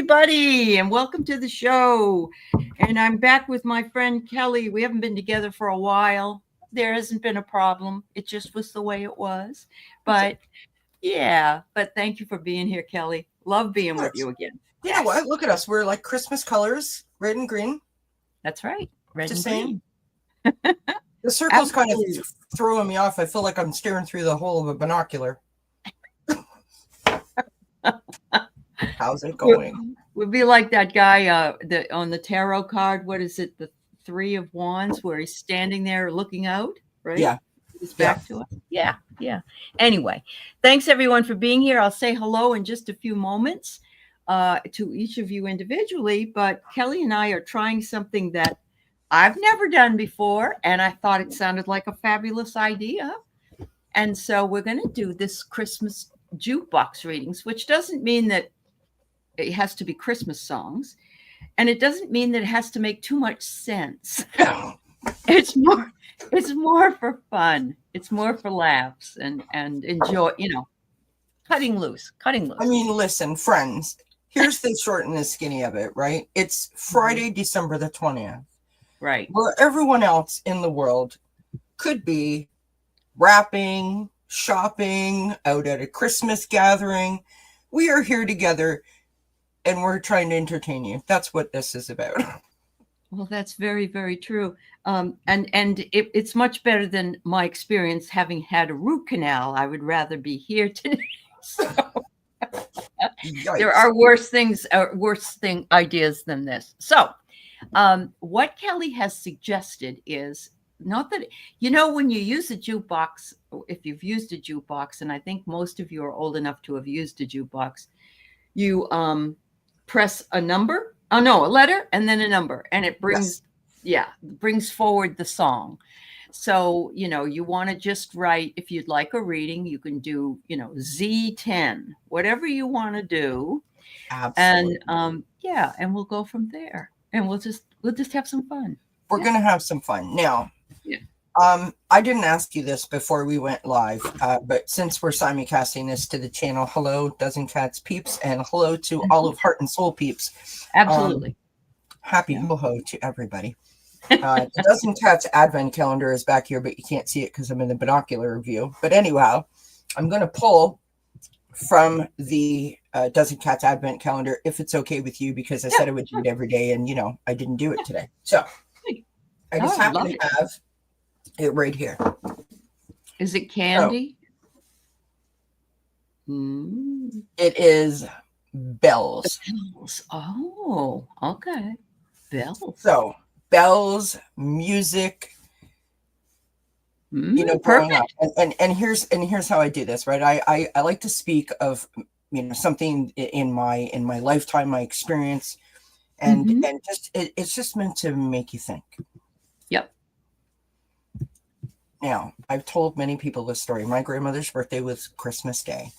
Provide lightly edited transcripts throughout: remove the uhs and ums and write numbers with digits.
everybody, and welcome to the show. And I'm back with my friend Kelly. We haven't been together for a while. There hasn't been a problem. It just was the way it was. But yeah, but thank you for being here, Kelly. Love being with you again. You know what? Look at us. We're like Christmas colors, red and green. That's right. Red Just and saying. green. The circle's kind of throwing me off. I feel like I'm staring through the hole of a binocular. How's it going? Would be like that guy on the tarot card. What is it? The Three of Wands, where he's standing there looking out, right? Yeah. He's back to it. Yeah. Anyway, thanks everyone for being here. I'll say hello in just a few moments to each of you individually. But Kelly and I are trying something that I've never done before, and I thought it sounded like a fabulous idea. And so we're going to do this Christmas jukebox readings, which doesn't mean that it has to be Christmas songs, and it doesn't mean that it has to make too much sense. It's more for fun. It's more for laughs and enjoy, cutting loose. I mean, listen, friends, here's the short and the skinny of it, right? It's Friday, December the 20th. Right. Where everyone else in the world could be wrapping, shopping, out at a Christmas gathering. We are here together and we're trying to entertain you. That's what this is about. Well, that's very, very true. And it's much better than my experience having had a root canal. I would rather be here today. So there are worse ideas than this. So what Kelly has suggested is not that, when you use a jukebox, if you've used a jukebox, and I think most of you are old enough to have used a jukebox, you press a letter and then a number, and it brings, brings forward the song. So, you want to just write, if you'd like a reading, you can do, Z10, whatever you want to do. Absolutely. And and we'll go from there, and we'll just have some fun. We're going to have some fun. Now, I didn't ask you this before we went live, but since we're simulcasting this to the channel, hello, DznCats peeps, and hello to all of Heart and Soul peeps. Absolutely. Happy ho-ho to everybody. The DznCats advent calendar is back here, but you can't see it because I'm in the binocular view. But anyhow, I'm going to pull from the DznCats advent calendar, if it's okay with you, because I said I would do it every day, and, I didn't do it today. So I just happen to have it right here. Is it candy? It is bells. Bells. Oh, okay. Bells. So bells, music. Growing up. And here's how I do this, right? I like to speak of something in my lifetime, my experience, and just it's just meant to make you think. Yep. Now, I've told many people this story. My grandmother's birthday was Christmas Day,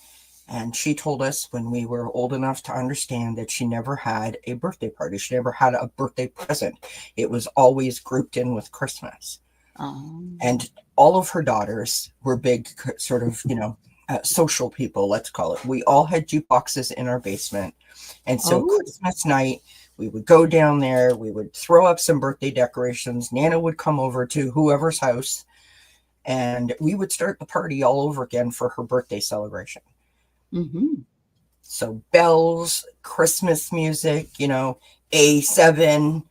and she told us when we were old enough to understand that she never had a birthday party. She never had a birthday present. It was always grouped in with Christmas. And all of her daughters were big sort of, social people, let's call it. We all had jukeboxes in our basement. And so Christmas night, we would go down there. We would throw up some birthday decorations. Nana would come over to whoever's house, and we would start the party all over again for her birthday celebration. So bells, Christmas music, A7,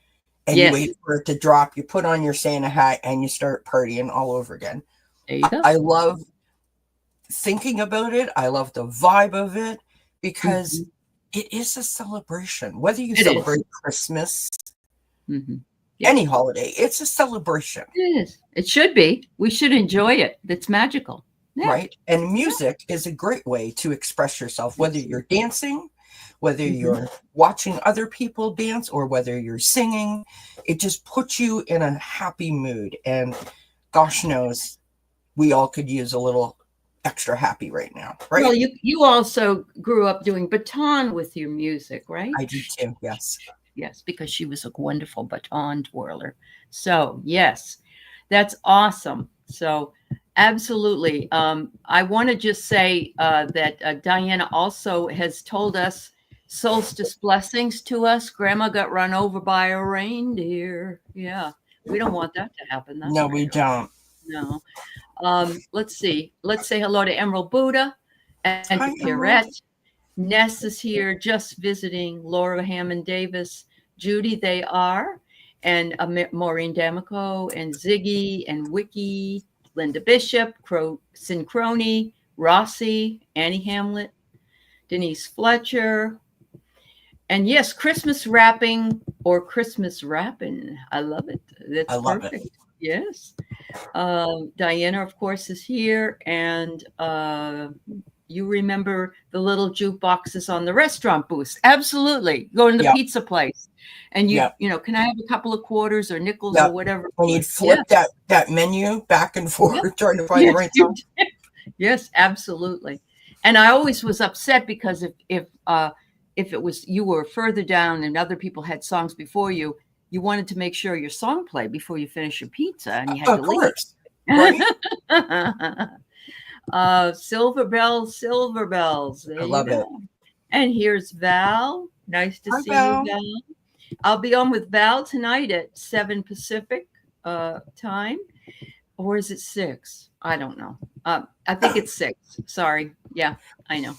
and you wait for it to drop. You put on your Santa hat and you start partying all over again. There you go. I love thinking about it. I love the vibe of it because it is a celebration. Whether you celebrate Christmas, any holiday, it's a celebration. It is. It should be. We should enjoy it. It's magical. Yeah. Right. And music is a great way to express yourself, whether you're dancing, whether you're watching other people dance, or whether you're singing. It just puts you in a happy mood. And gosh knows, we all could use a little extra happy right now, right? Well, you also grew up doing baton with your music, right? I did too, yes. Yes, because she was a wonderful baton twirler. So, yes, that's awesome. So, absolutely. I want to just say that Diana also has told us solstice blessings to us. Grandma got run over by a reindeer. Yeah, we don't want that to happen. That's No, for we sure. don't. No. Let's see. Let's say hello to Emerald Buddha and to Hi, Emerald. Pierrette. Ness is here just visiting. Laura Hammond Davis, Judy, they are, and Maureen D'Amico, and Ziggy, and Wiki, Linda Bishop, Synchrony, Rossi, Annie Hamlet, Denise Fletcher, and yes, Christmas wrapping or Christmas wrapping. I love it. That's I love perfect. it. Yes. Diana, of course, is here, and you remember the little jukeboxes on the restaurant booths. Absolutely. Go to the Yep. pizza place and Yep. can I have a couple of quarters or nickels Yep. or whatever? When you'd flip that menu back and forth trying to find the right song. Yes, absolutely. And I always was upset because if it was you were further down and other people had songs before you, you wanted to make sure your song played before you finish your pizza and you had to leave. Right? Silver bells. I love it. And here's Val. Nice to see Val. you, Val. I'll be on with Val tonight at 7 Pacific time. Or is it 6? I don't know. I think it's 6. Sorry. Yeah, I know.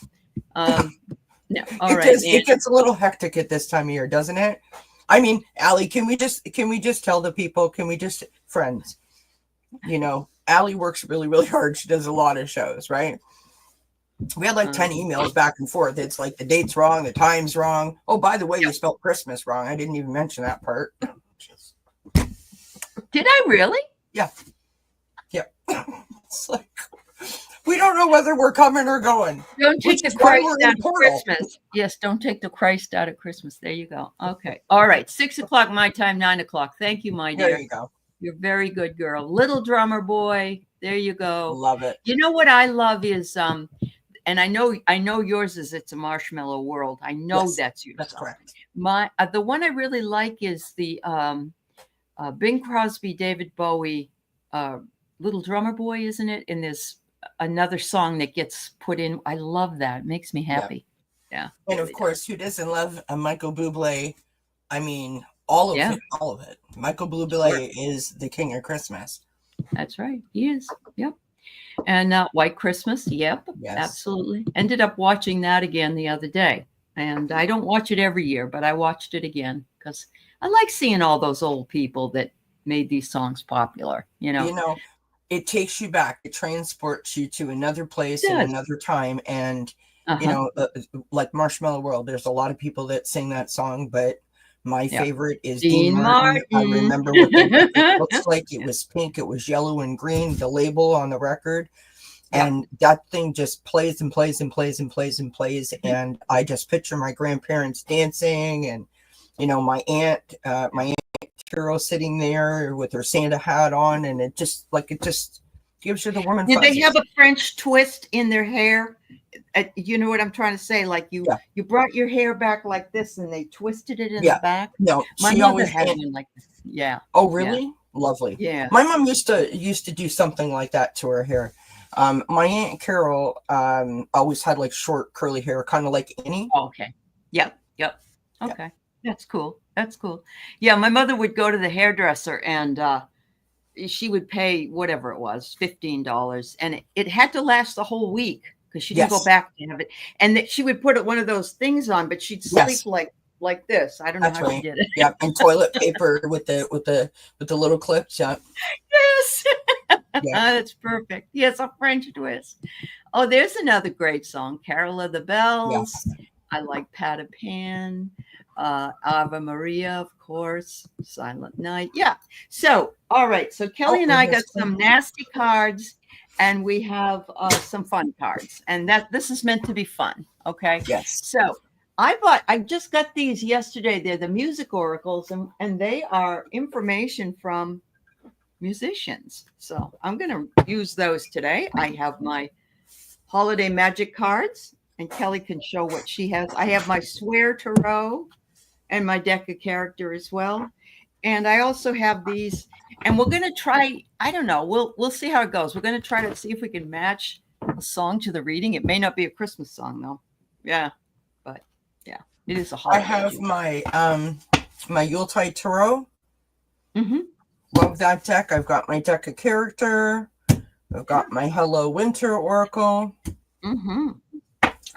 No. All right. It gets a little hectic at this time of year, doesn't it? I mean, Allie, can we just tell the people, friends, Allie works really, really hard. She does a lot of shows, right? We had like 10 emails back and forth. It's like the date's wrong, the time's wrong. Oh, by the way, you spelled Christmas wrong. I didn't even mention that part. Did I really? Yeah. It's like, we don't know whether we're coming or going. Don't take the Christ out of Christmas. Yes, don't take the Christ out of Christmas. There you go. Okay. All right. 6 o'clock my time, 9 o'clock. Thank you, my dear. There you go. You're a very good girl. Little drummer boy. There you go. Love it. You know what I love is and I know yours is It's a Marshmallow World. I know that's yours. That's correct. The one I really like is the Bing Crosby, David Bowie, Little Drummer Boy, isn't it? And there's another song that gets put in. I love that. It makes me happy. Yeah. And of course, who doesn't love a Michael Bublé? I mean, all of it. Michael Bublé is the king of Christmas. That's right. He is. Yep. And White Christmas. Yep. Yes. Absolutely. Ended up watching that again the other day. And I don't watch it every year, but I watched it again because I like seeing all those old people that made these songs popular. It takes you back. It transports you to another place and another time. And, like Marshmallow World, there's a lot of people that sing that song, but my favorite is Dean Martin. I remember what the record looks like. It was pink, it was yellow and green, the label on the record. And that thing just plays and plays and plays and plays and plays. And I just picture my grandparents dancing and, my aunt Carol sitting there with her Santa hat on. And it just gives you the woman. Did they have a French twist in their hair? You know what I'm trying to say? Like you brought your hair back like this and they twisted it in the back. No, my mother had one like this. Yeah. Oh, really? Yeah. Lovely. Yeah. My mom used to do something like that to her hair. My Aunt Carol always had like short curly hair, kind of like Annie. Oh, okay. Yep. Okay. That's cool. Yeah, my mother would go to the hairdresser and she would pay whatever it was, $15, and it had to last the whole week because she didn't go back to have it. And she would put one of those things on, but she'd sleep like this. I don't know how she did it. Yeah, and toilet paper with the little clips. Yeah. Yes. That's perfect. Yes, a French twist. Oh, there's another great song, Carol of the Bells. Yes. I like Pat Pan, Ave Maria, of course, Silent Night. Yeah. So, all right. So Kelly and I got some nasty cards, and we have some fun cards, and this is meant to be fun. Okay. Yes. So I just got these yesterday. They're the music oracles, and they are information from musicians. So I'm going to use those today. I have my holiday magic cards, and Kelly can show what she has. I have my Swear Tarot and my deck of character as well. And I also have these, and we're going to try, I don't know, we'll see how it goes. We're going to try to see if we can match a song to the reading. It may not be a Christmas song though. Yeah. But yeah. It is a I holiday. have my Yuletide Tarot. Mm-hmm. Love that deck. I've got my deck of character. I've got my Hello Winter Oracle. Mm-hmm.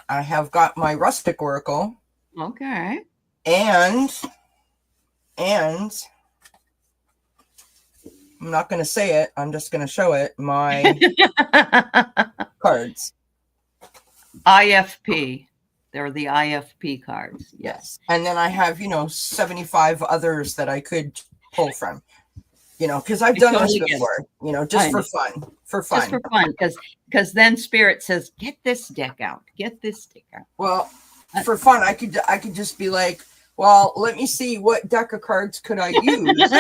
I have got my Rustic Oracle. Okay. And I'm not going to say it. I'm just going to show it. My cards. IFP. They're the IFP cards. Yes. And then I have, 75 others that I could pull from, because I've done this before, just for fun. Just for fun. Because then Spirit says, get this deck out. Get this deck out. Well, for fun, I could just be like, well, let me see, what deck of cards could I use?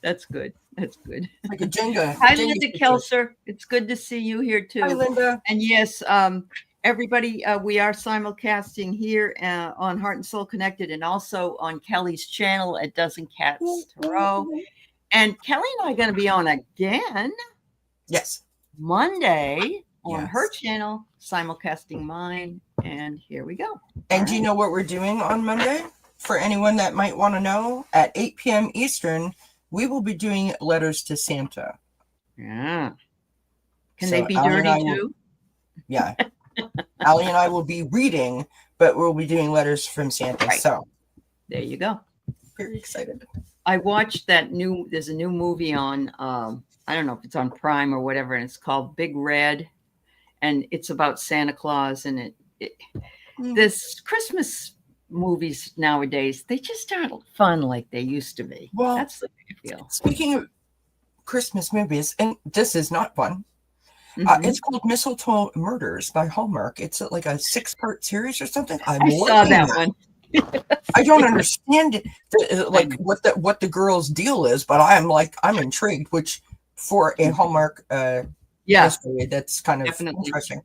That's good. That's good. Like a Jenga. Hi, Linda Kelser. It's good to see you here too. Hi, Linda. And yes, everybody, we are simulcasting here on Heart and Soul Connected, and also on Kelly's channel at DznCats Tarot. And Kelly and I are going to be on again. Yes. Monday on her channel, simulcasting mine. And here we go. And do you know what we're doing on Monday? For anyone that might want to know, at 8 p.m. Eastern, we will be doing letters to Santa. Yeah. Can they be dirty too? Yeah. Allie and I will be reading, but we'll be doing letters from Santa. Right. So there you go. Very excited. I watched there's a new movie on, I don't know if it's on Prime or whatever, and it's called Big Red. And it's about Santa Claus. And this Christmas movies nowadays, they just aren't fun like they used to be. Well, that's the way I feel. Speaking of Christmas movies, and this is not fun. It's called Mistletoe Murders by Hallmark. It's like a 6-part series or something. I saw that one. I don't understand what the girl's deal is, but I'm intrigued. Which for a Hallmark history, that's kind of interesting.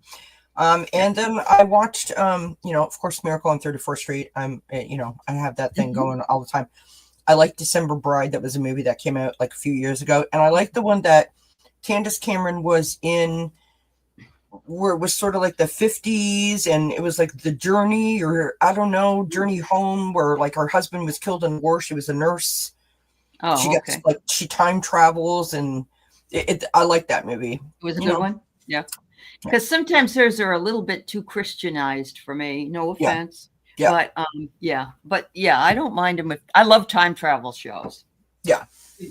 And then I watched, of course, Miracle on 34th Street. I have that thing going all the time. I like December Bride. That was a movie that came out like a few years ago. And I like the one that Candace Cameron was in, where it was sort of like the 50s. And it was like The Journey, or I don't know, Journey Home, where like her husband was killed in war. She was a nurse. Oh, she gets she time travels, and I like that movie. It was a good one. Yeah. Because sometimes hers are a little bit too Christianized for me. No offense. Yeah. But I don't mind them. I love time travel shows. Yeah.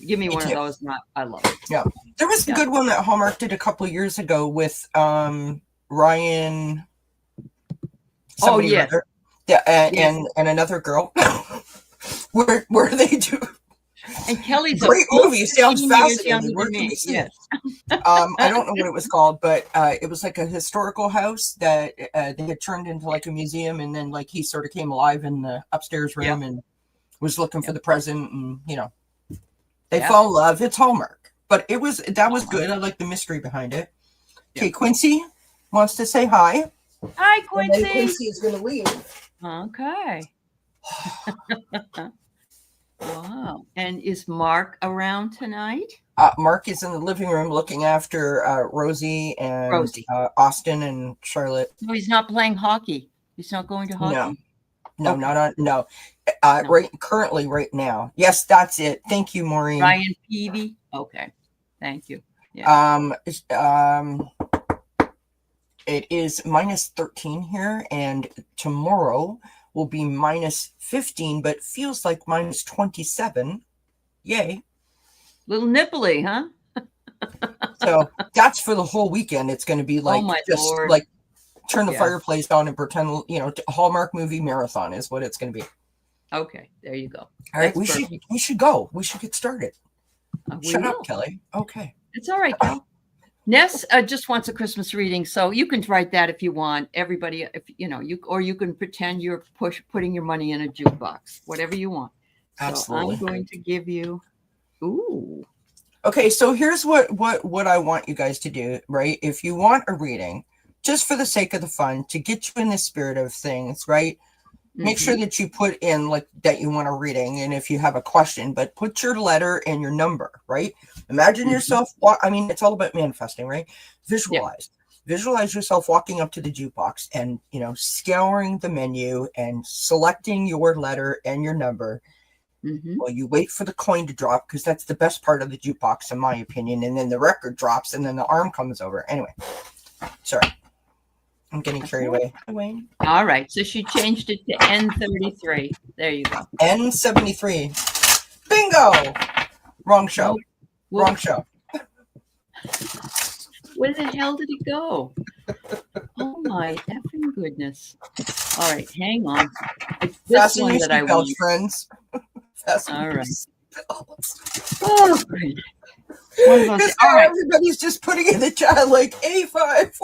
Give me one of those. I love it. Yeah. There was a good one that Hallmark did a couple of years ago with Ryan. Oh, yeah. Yeah. And another girl where they do. And Kelly's great movie. Sounds fascinating. Where can we see it? I don't know what it was called, but it was like a historical house that they had turned into like a museum, and then like he sort of came alive in the upstairs room and was looking for the present, and they fall in love. It's Hallmark, but that was good. I like the mystery behind it. Okay, Quincy wants to say hi. Hi, Quincy. Quincy is going to leave. Okay. Wow. And is Mark around tonight? Mark is in the living room looking after Rosie and Austin and Charlotte. No, he's not playing hockey. He's not going to hockey? No, no. Currently right now. Yes, that's it. Thank you, Maureen. Ryan Peavy. Okay. Thank you. Yeah. It is minus 13 here, and tomorrow will be minus 15, but feels like minus 27. Yay. Little nipply, huh? So that's for the whole weekend. It's going to be like, Lord. Like turn the fireplace on and pretend, Hallmark movie marathon is what it's going to be. Okay. There you go. All right. We should go. We should get started. Shut up, Kelly. Okay. It's all right, Kel. Ness just wants a Christmas reading, so you can write that if you want. Everybody, if you can pretend you're putting your money in a jukebox, whatever you want. Absolutely. So I'm going to give you. Ooh. Okay, so here's what I want you guys to do, right? If you want a reading, just for the sake of the fun, to get you in the spirit of things, right? Make sure that you put in like that you want a reading, and if you have a question, but put your letter and your number, right? Imagine yourself. It's all about manifesting, right? Visualize visualize yourself walking up to the jukebox and, scouring the menu and selecting your letter and your number. Well, you wait for the coin to drop, because that's the best part of the jukebox, in my opinion. And then the record drops, and then the arm comes over. Anyway, sorry. I'm getting carried away. Wayne. All right. So she changed it to N33. There you go. N73. Bingo! Wrong show. Nope. Wrong show. Where the hell did it go? Oh my effing goodness. All right, hang on. It's this Fasten one your that I seatbelts, want. friends. Fasten All your right. seatbelts. Oh, great. One of those. Because All right. everybody's just putting in the chat like A5.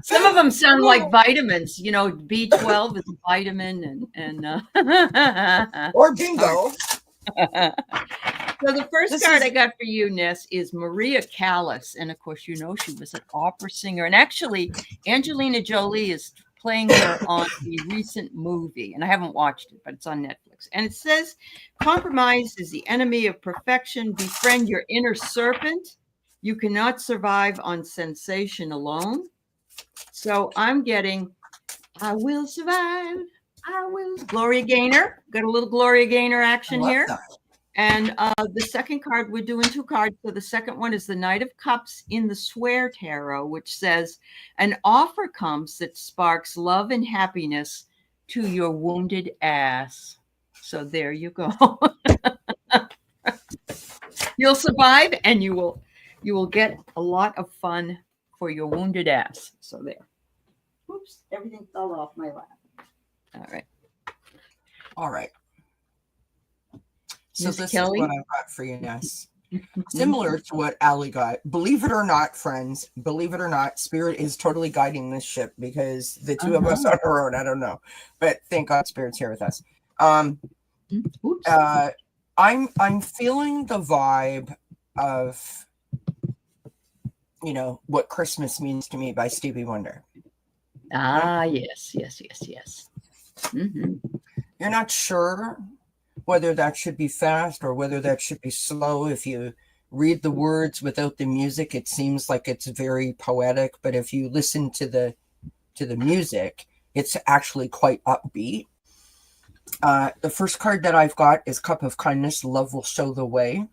Some of them sound like vitamins. B12 is a vitamin, and Or bingo. So the first card I got for you, Ness, is Maria Callas. And of course, she was an opera singer. And actually, Angelina Jolie is playing her on a recent movie. And I haven't watched it, but it's on Netflix. And it says, compromise is the enemy of perfection. Befriend your inner serpent. You cannot survive on sensation alone. So I'm getting, I will survive. I will. Gloria Gaynor. Got a little Gloria Gaynor action here. That. And the second card, we're doing 2 cards. So the second one is the Knight of Cups in the Swear Tarot, which says, an offer comes that sparks love and happiness to your wounded ass. So there you go. You'll survive, and you will get a lot of fun for your wounded ass. So there. Oops, everything fell off my lap. All right. So Miss this Kelly? is what I've got for you, Ness. Similar to what Allie got. Believe it or not, friends, Spirit is totally guiding this ship, because the two of us on our own, I don't know. But thank God Spirit's here with us. I'm feeling the vibe of, What Christmas Means to Me by Stevie Wonder. Yes. You're not sure whether that should be fast or whether that should be slow. If you read the words without the music, it seems like it's very poetic, but if you listen to the music, it's actually quite upbeat. The first card that I've got is Cup of Kindness, Love Will Show the Way,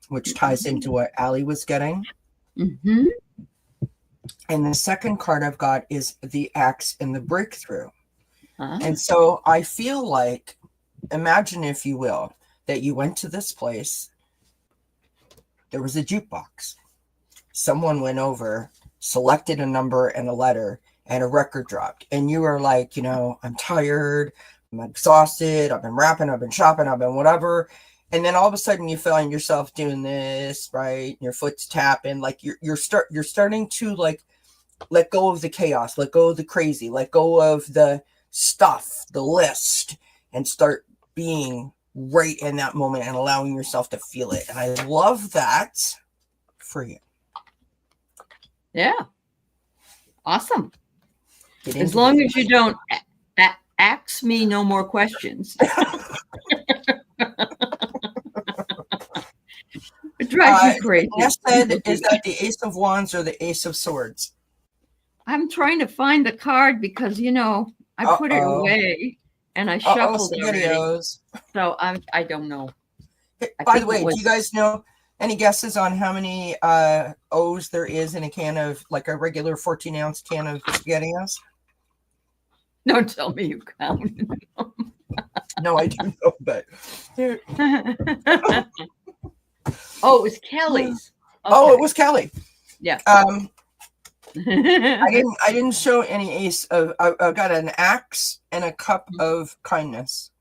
which ties into what Allie was getting. And the second card I've got is the Axe and the Breakthrough. And so I feel like, imagine, if you will, that you went to this place. There was a jukebox. Someone went over, selected a number and a letter, and a record dropped. And you were like, I'm tired. I'm exhausted. I've been rapping. I've been shopping. I've been whatever. And then all of a sudden you find yourself doing this, right? Your foot's tapping. Like you're starting to like let go of the chaos, let go of the crazy, let go of the stuff, the list, and start being right in that moment and allowing yourself to feel it. And I love that for you. Yeah. Awesome. As long as you don't ask me no more questions. It drives you crazy. Yes, said, is that the Ace of Wands or the Ace of Swords? I'm trying to find the card because, I put it away and I shuffled it already. So I don't know. By the way, do you guys know any guesses on how many O's there is in a can of, like a regular 14-ounce can of SpaghettiOs? Don't tell me you counted. No, I do know, but. Oh, it was Kelly's. Okay. Oh, it was Kelly. Yeah. I didn't show any ace of. I got an axe and a cup of kindness.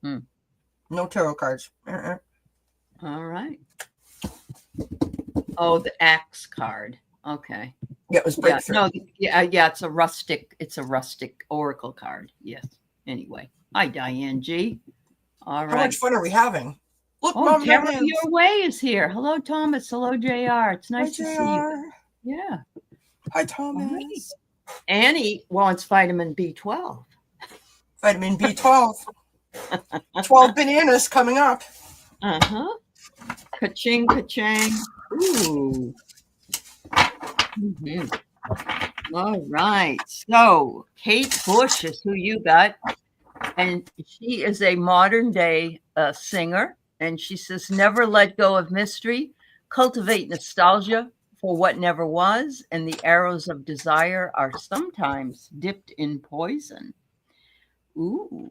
No tarot cards. All right. Oh, the axe card. Okay. Yeah, it was breakthrough. Yeah. It's a rustic oracle card. Yes. Anyway, hi Diane G. All right. How much fun are we having? Look, Tara Your Way is here. Hello, Thomas. Hello, JR. It's nice to see you. Yeah. Hi, Thomas. Right. Annie wants vitamin B12. Vitamin B12. 12 bananas coming up. Ka-ching, ka-chang. Ooh. Mhm. All right. So Kate Bush is who you got. And she is a modern day singer. And she says, never let go of mystery, cultivate nostalgia for what never was, and the arrows of desire are sometimes dipped in poison. Ooh,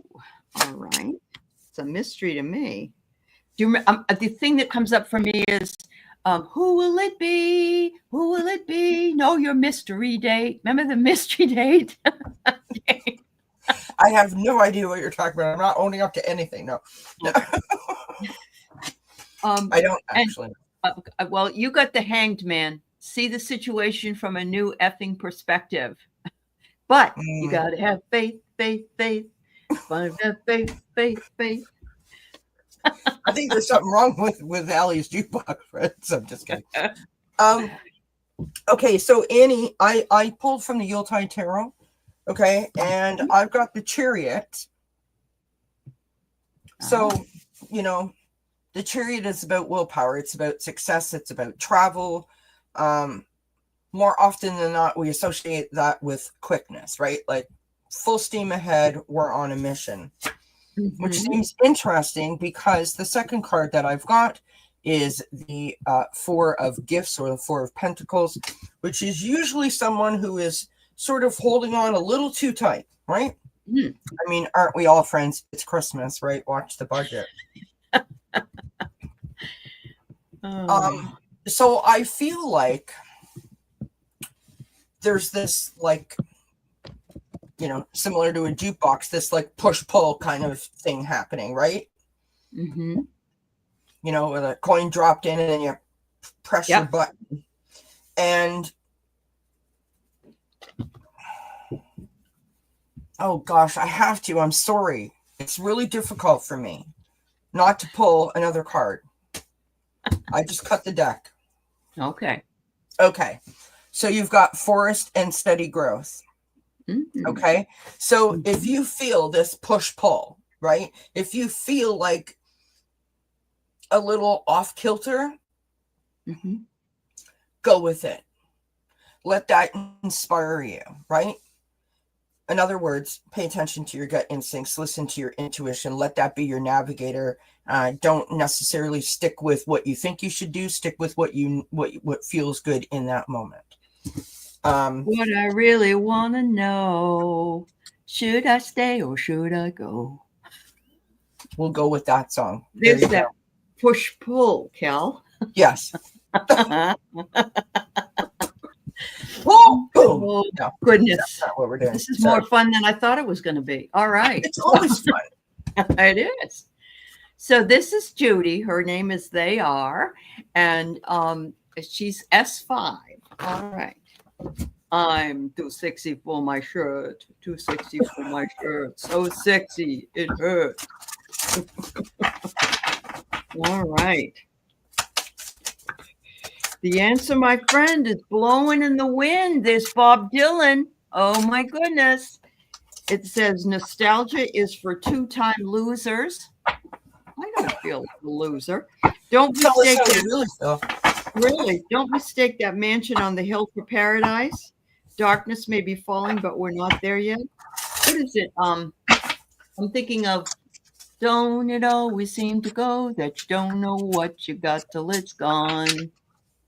all right. It's a mystery to me. Do you the thing that comes up for me is who will it be? Who will it be? Know your mystery date. Remember the mystery date? Okay. I have no idea what you're talking about. I'm not owning up to anything. No, I don't And actually. well, you got the Hanged Man. See the situation from a new effing perspective. But you got to have faith, faith, faith. Find that faith, faith, faith. I think there's something wrong with Allie's jukebox friends. I'm just kidding. Okay, so Annie, I pulled from the Yuletide Tarot. Okay, and I've got the Chariot. So, you know, the Chariot is about willpower. It's about success. It's about travel. More often than not, we associate that with quickness, right? Like full steam ahead, we're on a mission, which seems interesting because the second card that I've got is the Four of Gifts or the Four of Pentacles, which is usually someone who is sort of holding on a little too tight, right? I mean, aren't we all friends? It's Christmas, right? Watch the budget. So I feel like there's this, like, you know, similar to a jukebox, this like push-pull kind of thing happening, right? You know, with a coin dropped in and then you press your button. And oh gosh, I have to. I'm sorry. It's really difficult for me not to pull another card. I just cut the deck. Okay. So you've got forest and steady growth. Okay. So if you feel this push-pull, right? If you feel like a little off kilter, go with it. Let that inspire you, right? In other words, pay attention to your gut instincts, listen to your intuition, let that be your navigator. Don't necessarily stick with what you think you should do, stick with what feels good in that moment. What I really want to know, should I stay or should I go? We'll go with that song. There's that push-pull, Cal. Yes. Whoa, boom. Oh, no, goodness. That's not what we're doing. This is more fun than I thought it was going to be. All right. It's always fun. It is. So this is Judy. Her name is They Are. And she's S5. All right. I'm too sexy for my shirt. Too sexy for my shirt. So sexy, it hurts. All right. The answer, my friend, is blowing in the wind. There's Bob Dylan. Oh, my goodness. It says nostalgia is for two-time losers. I don't feel like a loser. Don't mistake that. Really, don't mistake that mansion on the hill for paradise. Darkness may be falling, but we're not there yet. What is it? I'm thinking of, don't it always seem to go that you don't know what you got till it's gone.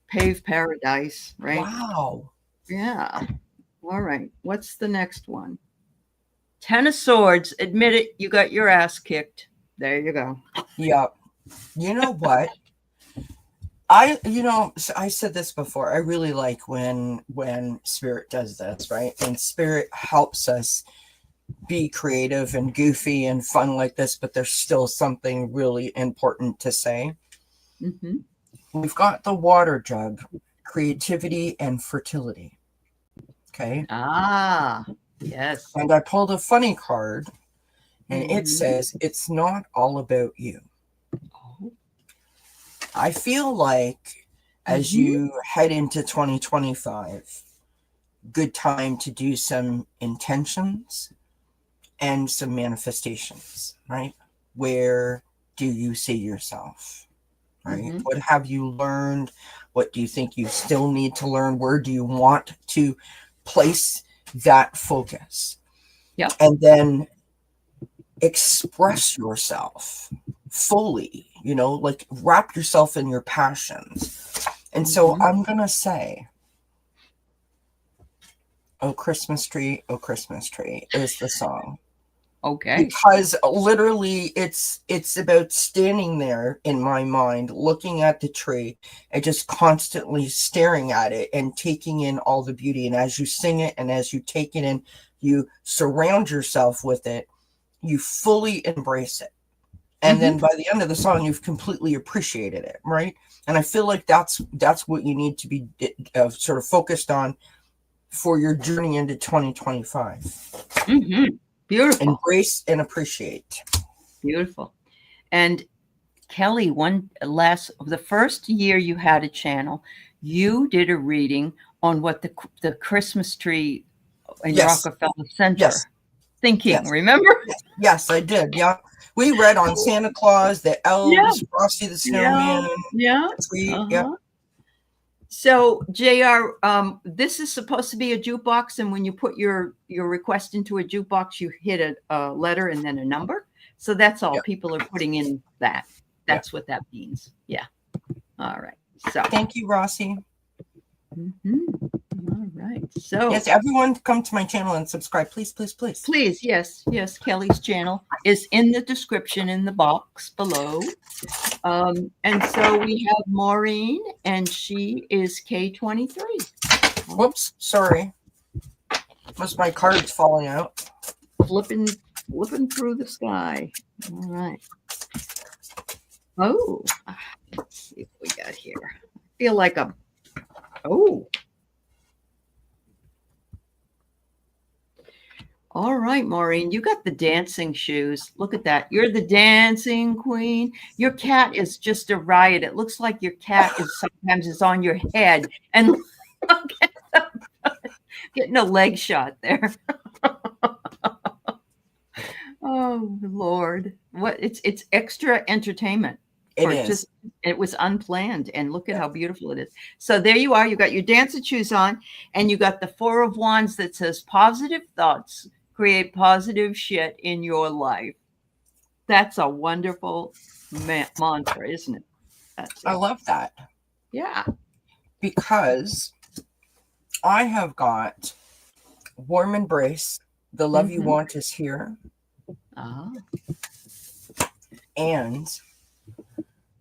Pave paradise, right? Wow. Yeah. All right. What's the next one? Ten of Swords. Admit it, you got your ass kicked. There you go. Yep. You know what? I said this before. I really like when Spirit does this, right? And Spirit helps us be creative and goofy and fun like this, but there's still something really important to say. We've got the water jug, creativity and fertility. Okay. Ah, yes. And I pulled a funny card, and it says, it's not all about you. I feel like as you head into 2025, good time to do some intentions and some manifestations, right? Where do you see yourself, right? Mhm. What have you learned? What do you think you still need to learn? Where do you want to place that focus? Yep. And then express yourself fully, like wrap yourself in your passions. And so Mhm. I'm going to say, oh Christmas tree is the song, Okay. because literally it's about standing there in my mind looking at the tree and just constantly staring at it and taking in all the beauty. And as you sing it and as you take it in, you surround yourself with it, you fully embrace it, and then Mhm. by the end of the song you've completely appreciated it, right? And I feel like that's what you need to be sort of focused on for your journey into 2025. Mhm. Beautiful. Embrace and appreciate. Beautiful. And Kelly, the first year you had a channel, you did a reading on what the Christmas tree in Yes, Rockefeller yes, Center thinking. yes, Remember? yes, I did. Yeah, we read on Santa Claus, the Yeah. elves, Frosty the Yeah. Snowman, Yeah. the tree. Yeah, Uh-huh. So, JR, this is supposed to be a jukebox, and when you put your request into a jukebox, you hit a letter and then a number. So that's all. yeah, People are putting in that. yeah. That's what that means. Yeah. All right. So, Thank you, Rossi. mhm. All right. So, Yes, everyone come to my channel and subscribe, please, please, please. please, yes, Kelly's channel is in the description in the box below. And so we have Maureen, and she is K23. Whoops, sorry. Must my cards falling out. Flipping through the sky. All right. Oh, let's see what we got here. I feel like oh. All right, Maureen, you got the dancing shoes. Look at that. You're the dancing queen. Your cat is just a riot. It looks like your cat sometimes on your head. And look at getting a leg shot there. Oh Lord. What it's extra entertainment. It is. It was unplanned, and look at how beautiful it is. So there you are. You got your dancing shoes on, and you got the Four of Wands that says positive thoughts create positive shit in your life. That's a wonderful mantra, isn't it? That's I it. love that Yeah. because I have got warm embrace. The love you want is here. Ah. And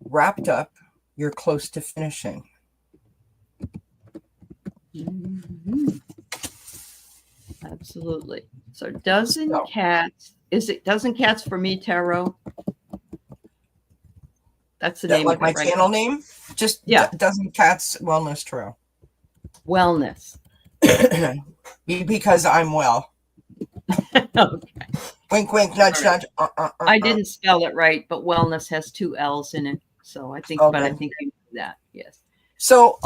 wrapped up, you're close to finishing. Mhm. Absolutely. So DznCats, is it DznCats for me tarot? That's the name Like of my it, right? channel name? Just Yeah. DznCats Wellness Tarot. Wellness. Because I'm well. Okay. Wink, wink, nudge, Right. nudge. I didn't spell it right, but wellness has two L's in it. So I think, but I think you know that. Yes. So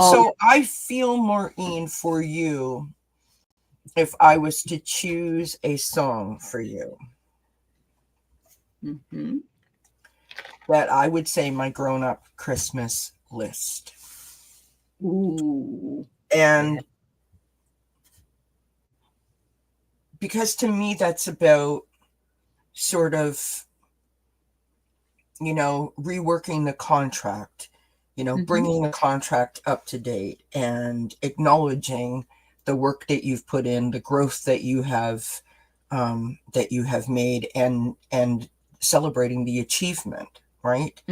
I feel, Maureen, for you, if I was to choose a song for you, that I would say my grown-up Christmas list. Ooh. And because to me that's about sort of, reworking the contract, bringing the contract up to date and acknowledging the work that you've put in, the growth that you have made, and celebrating the achievement, right?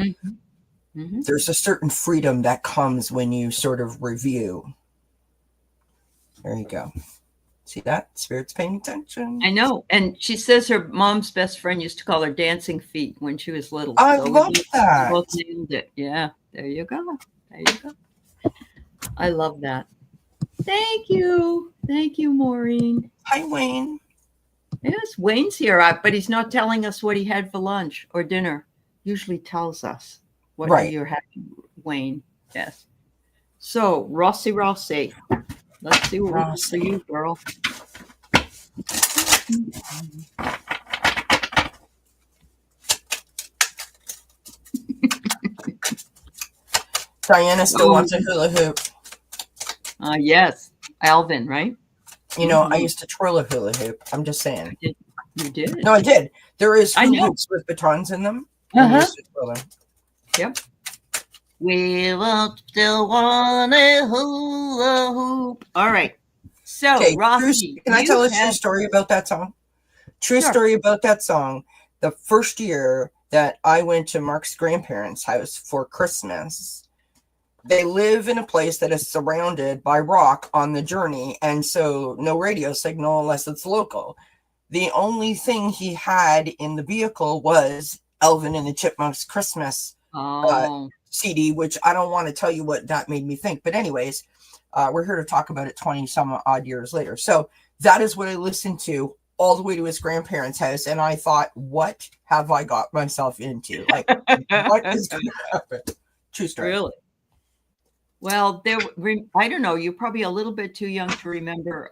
There's a certain freedom that comes when you sort of review. There you go. See that? Spirit's paying attention. I know. And she says her mom's best friend used to call her dancing feet when she was little. I love that. Both nailed it. Yeah. There you go. There you go. I love that. Thank you. Thank you, Maureen. Hi, Wayne. Yes, Wayne's here, but he's not telling us what he had for lunch or dinner. Usually tells us what you're having, Wayne. Yes. So, Rossi. Let's see what we got for you, girl. Diana still wants a hula hoop. Yes, Alvin, right? You know, I used to twirl a hula hoop. I'm just saying. You did. No, I did. There is I hula know. hoops with batons in them. I used to twirl them. Yep. We will still want a hula hoop. All right. So, Okay, Rocky, can I tell a true story about that song? True story about that song. The first year that I went to Mark's grandparents' house for Christmas, they live in a place that is surrounded by rock on the journey, and so no radio signal unless it's local. The only thing he had in the vehicle was Alvin and the Chipmunks Christmas CD, which I don't want to tell you what that made me think. But anyways, we're here to talk about it 20 some odd years later. So that is what I listened to all the way to his grandparents' house. And I thought, what have I got myself into? Like, what is going to happen? True story. Really? Well, I don't know. You're probably a little bit too young to remember.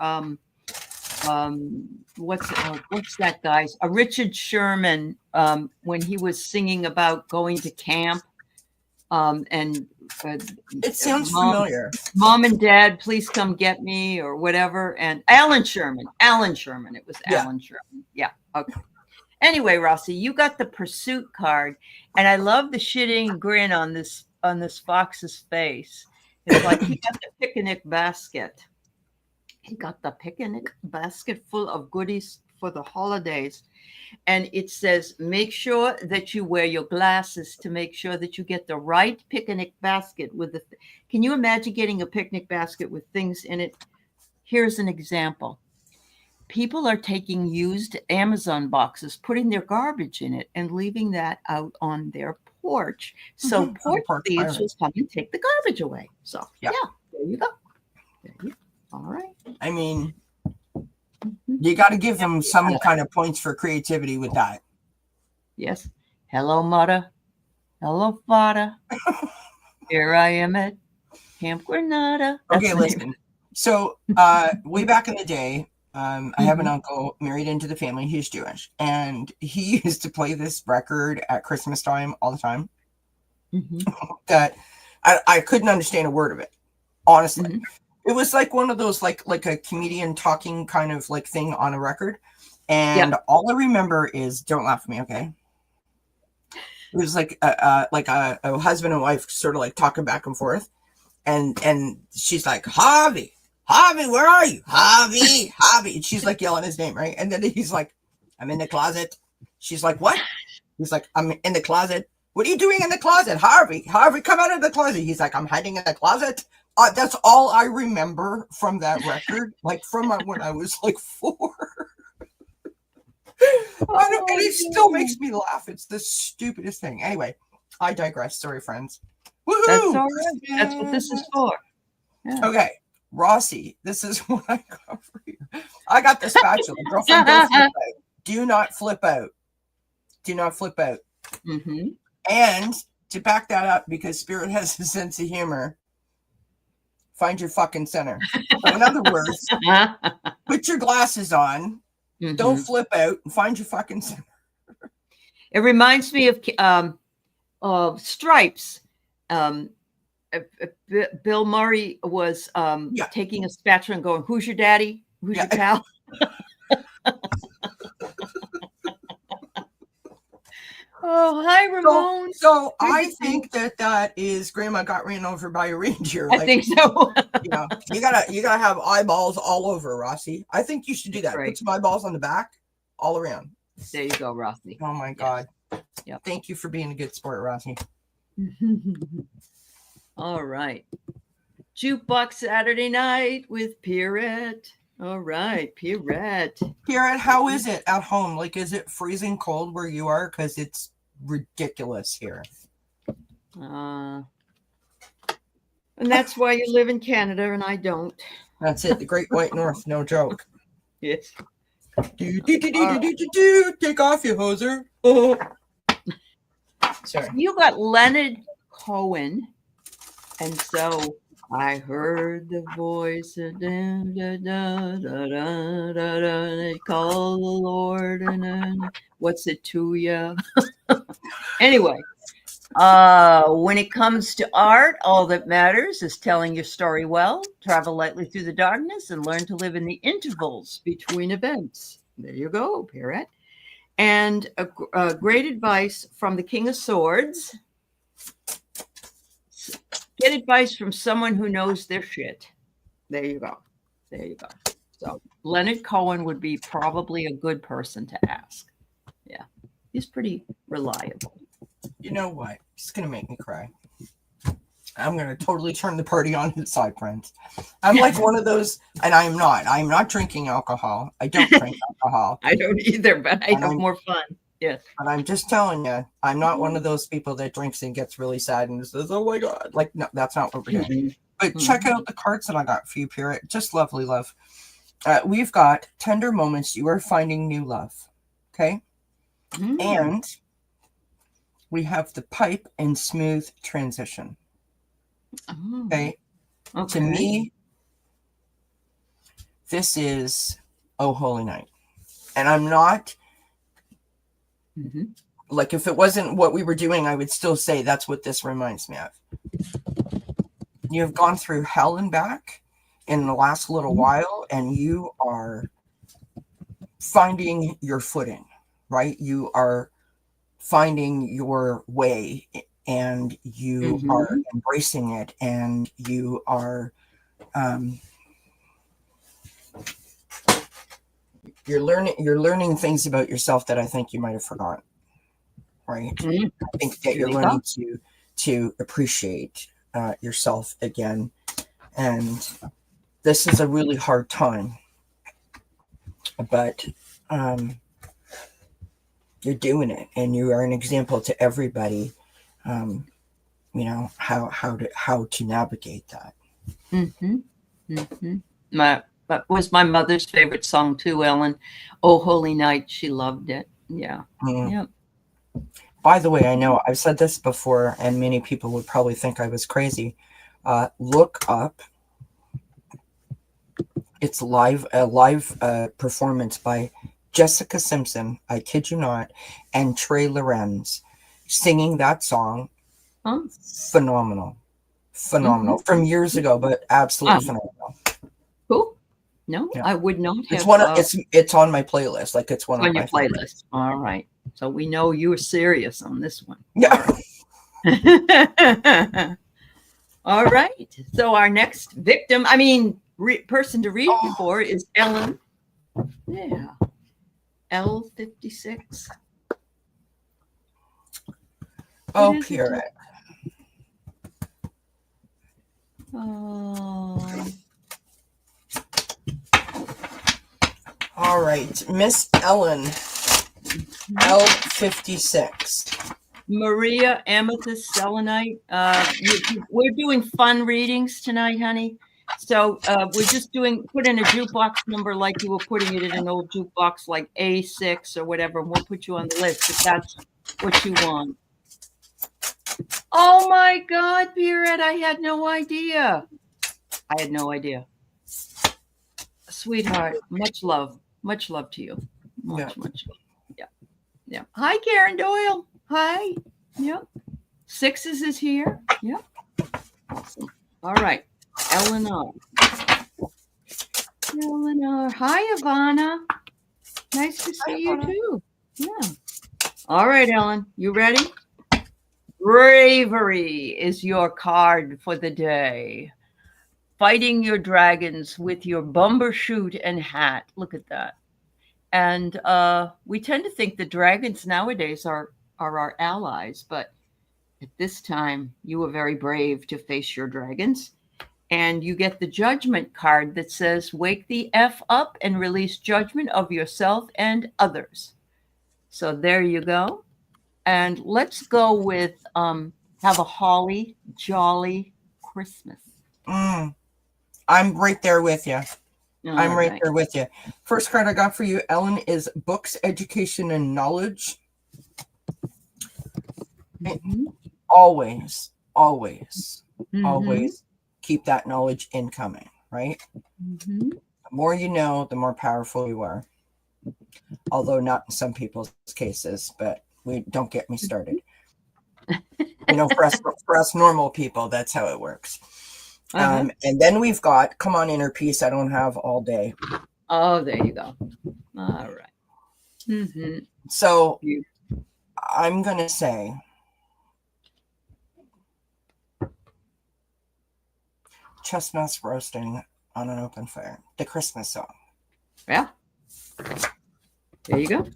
What's that guy's? Richard Sherman, when he was singing about going to camp, and it sounds familiar. Mom and Dad, please come get me, or whatever. And Alan Sherman. It was Alan Sherman. Yeah. Okay. Anyway, Rossi, you got the pursuit card, and I love the shitting grin on this fox's face. It's like he got the picnic basket. He got the picnic basket full of goodies for the holidays. And it says, make sure that you wear your glasses to make sure that you get the right picnic basket with the. Can you imagine getting a picnic basket with things in it? Here's an example. People are taking used Amazon boxes, putting their garbage in it and leaving that out on their porch. So porch thieves will come and take the garbage away. So yeah, there you go. All right. I mean, you got to give them some kind of points for creativity with that. Yes. Hello, mother. Hello, father. Here I am at Camp Granada. Okay, listen. So way back in the day, I have an uncle married into the family. He's Jewish. And he used to play this record at Christmas time all the time. That I couldn't understand a word of it, honestly. It was like one of those like a comedian talking kind of like thing on a record. And all I remember is, don't laugh at me, okay? It was like a husband and wife sort of like talking back and forth. And she's like, Harvey, where are you? Harvey. And she's like yelling his name, right? And then he's like, I'm in the closet. She's like, what? He's like, I'm in the closet. What are you doing in the closet? Harvey, come out of the closet. He's like, I'm hiding in the closet. That's all I remember from that record, like from when I was like 4. And it still makes me laugh. It's the stupidest thing. Anyway, I digress. Sorry, friends. Woohoo! That's all right. That's what this is for. Yeah. Okay, Rossi, this is what I got for you. I got the spatula. Girlfriend, don't flip out. Do not flip out. Do not flip out. And to back that up, because Spirit has a sense of humor, find your fucking center. So in other words, put your glasses on, don't flip out, and find your fucking center. It reminds me of Stripes. Bill Murray was taking a spatula and going, "Who's your daddy? Who's your pal?" Oh, hi, Ramon. So I think that is Grandma got ran over by a reindeer. I think so. you gotta have eyeballs all over, Rossi. I think you should do that. Right. Put some eyeballs on the back, all around. There you go, Rossi. Oh my God. Yep. Thank you for being a good sport, Rossi. All right. Jukebox Saturday night with Pierrette. All right, Pierrette. Pierrette, how is it at home? Like, is it freezing cold where you are? Because it's ridiculous here. And that's why you live in Canada and I don't. That's it. The Great White North. No joke. Yes. Take off your hoser. Sorry. You got Leonard Cohen, and so I heard the voice of they call the Lord, and what's it to you? Anyway, When it comes to art, all that matters is telling your story well, travel lightly through the darkness, and learn to live in the intervals between events. There you go, Pierrette. And a great advice from the King of Swords. Get advice from someone who knows their shit. There you go. There you go. So Leonard Cohen would be probably a good person to ask. Yeah, he's pretty reliable. You know what? It's going to make me cry. I'm going to totally turn the party on its side, friends. I'm like one of those, and I'm not. I'm not drinking alcohol. I don't drink alcohol. I don't either, but I have more fun. Yes. But I'm just telling you, I'm not one of those people that drinks and gets really sad and says, oh my God. Like, no, that's not what we're doing. But check out the cards that I got for you, Pierrette. Just lovely love. We've got tender moments. You are finding new love. Okay. And we have the pipe and smooth transition. Okay. To me, this is Oh Holy Night. And I'm not like, if it wasn't what we were doing, I would still say that's what this reminds me of. You have gone through hell and back in the last little while, and you are finding your footing, right? You are finding your way, and you are embracing it, and you are you're learning things about yourself that I think you might have forgotten, right? I think that you're learning to appreciate yourself again, and this is a really hard time, but you're doing it, and you are an example to everybody. You know how to navigate that. That was my mother's favorite song too, Ellen. Oh Holy Night, she loved it. Yeah. Yep. By the way, I know I've said this before, and many people would probably think I was crazy. Look up. It's a live performance by Jessica Simpson, I kid you not, and Trey Lorenz singing that song. Phenomenal. From years ago, but absolutely phenomenal. Cool. No, yeah. I would not have. It's on my playlist. Like, it's one of my playlists. All right. So we know you were serious on this one. Yeah. All right. So our next victim, person to read for is Ellen. Yeah. L56. Oh, Pierrette. All right, Miss Ellen, L56. Maria Amethyst Selenite. We're doing fun readings tonight, honey. So we're just put in a jukebox number like you were putting it in an old jukebox, like A6 or whatever, and we'll put you on the list if that's what you want. Oh my God, Pierrette, I had no idea. Sweetheart, much love to you. Much love. Yeah. Hi, Karen Doyle. Hi. Yep. Sixes is here. Yep. Awesome. All right. Eleanor. Hi, Ivana. Nice to see you too. Yeah. All right, Ellen. You ready? Bravery is your card for the day. Fighting your dragons with your bumbershoot and hat. Look at that. And we tend to think the dragons nowadays are our allies, but at this time, you were very brave to face your dragons. And you get the judgment card that says, wake the F up and release judgment of yourself and others. So there you go. And let's go with have a holly jolly Christmas. I'm right there with you. I'm right there with you. First card I got for you, Ellen, is books, education, and knowledge. Always keep that knowledge incoming, right? The more you know, the more powerful you are. Although not in some people's cases, but don't get me started. For us normal people, that's how it works. And then we've got, come on, inner peace. I don't have all day. Oh, there you go. All right. So I'm going to say chestnuts roasting on an open fire, the Christmas song. Yeah. There you go.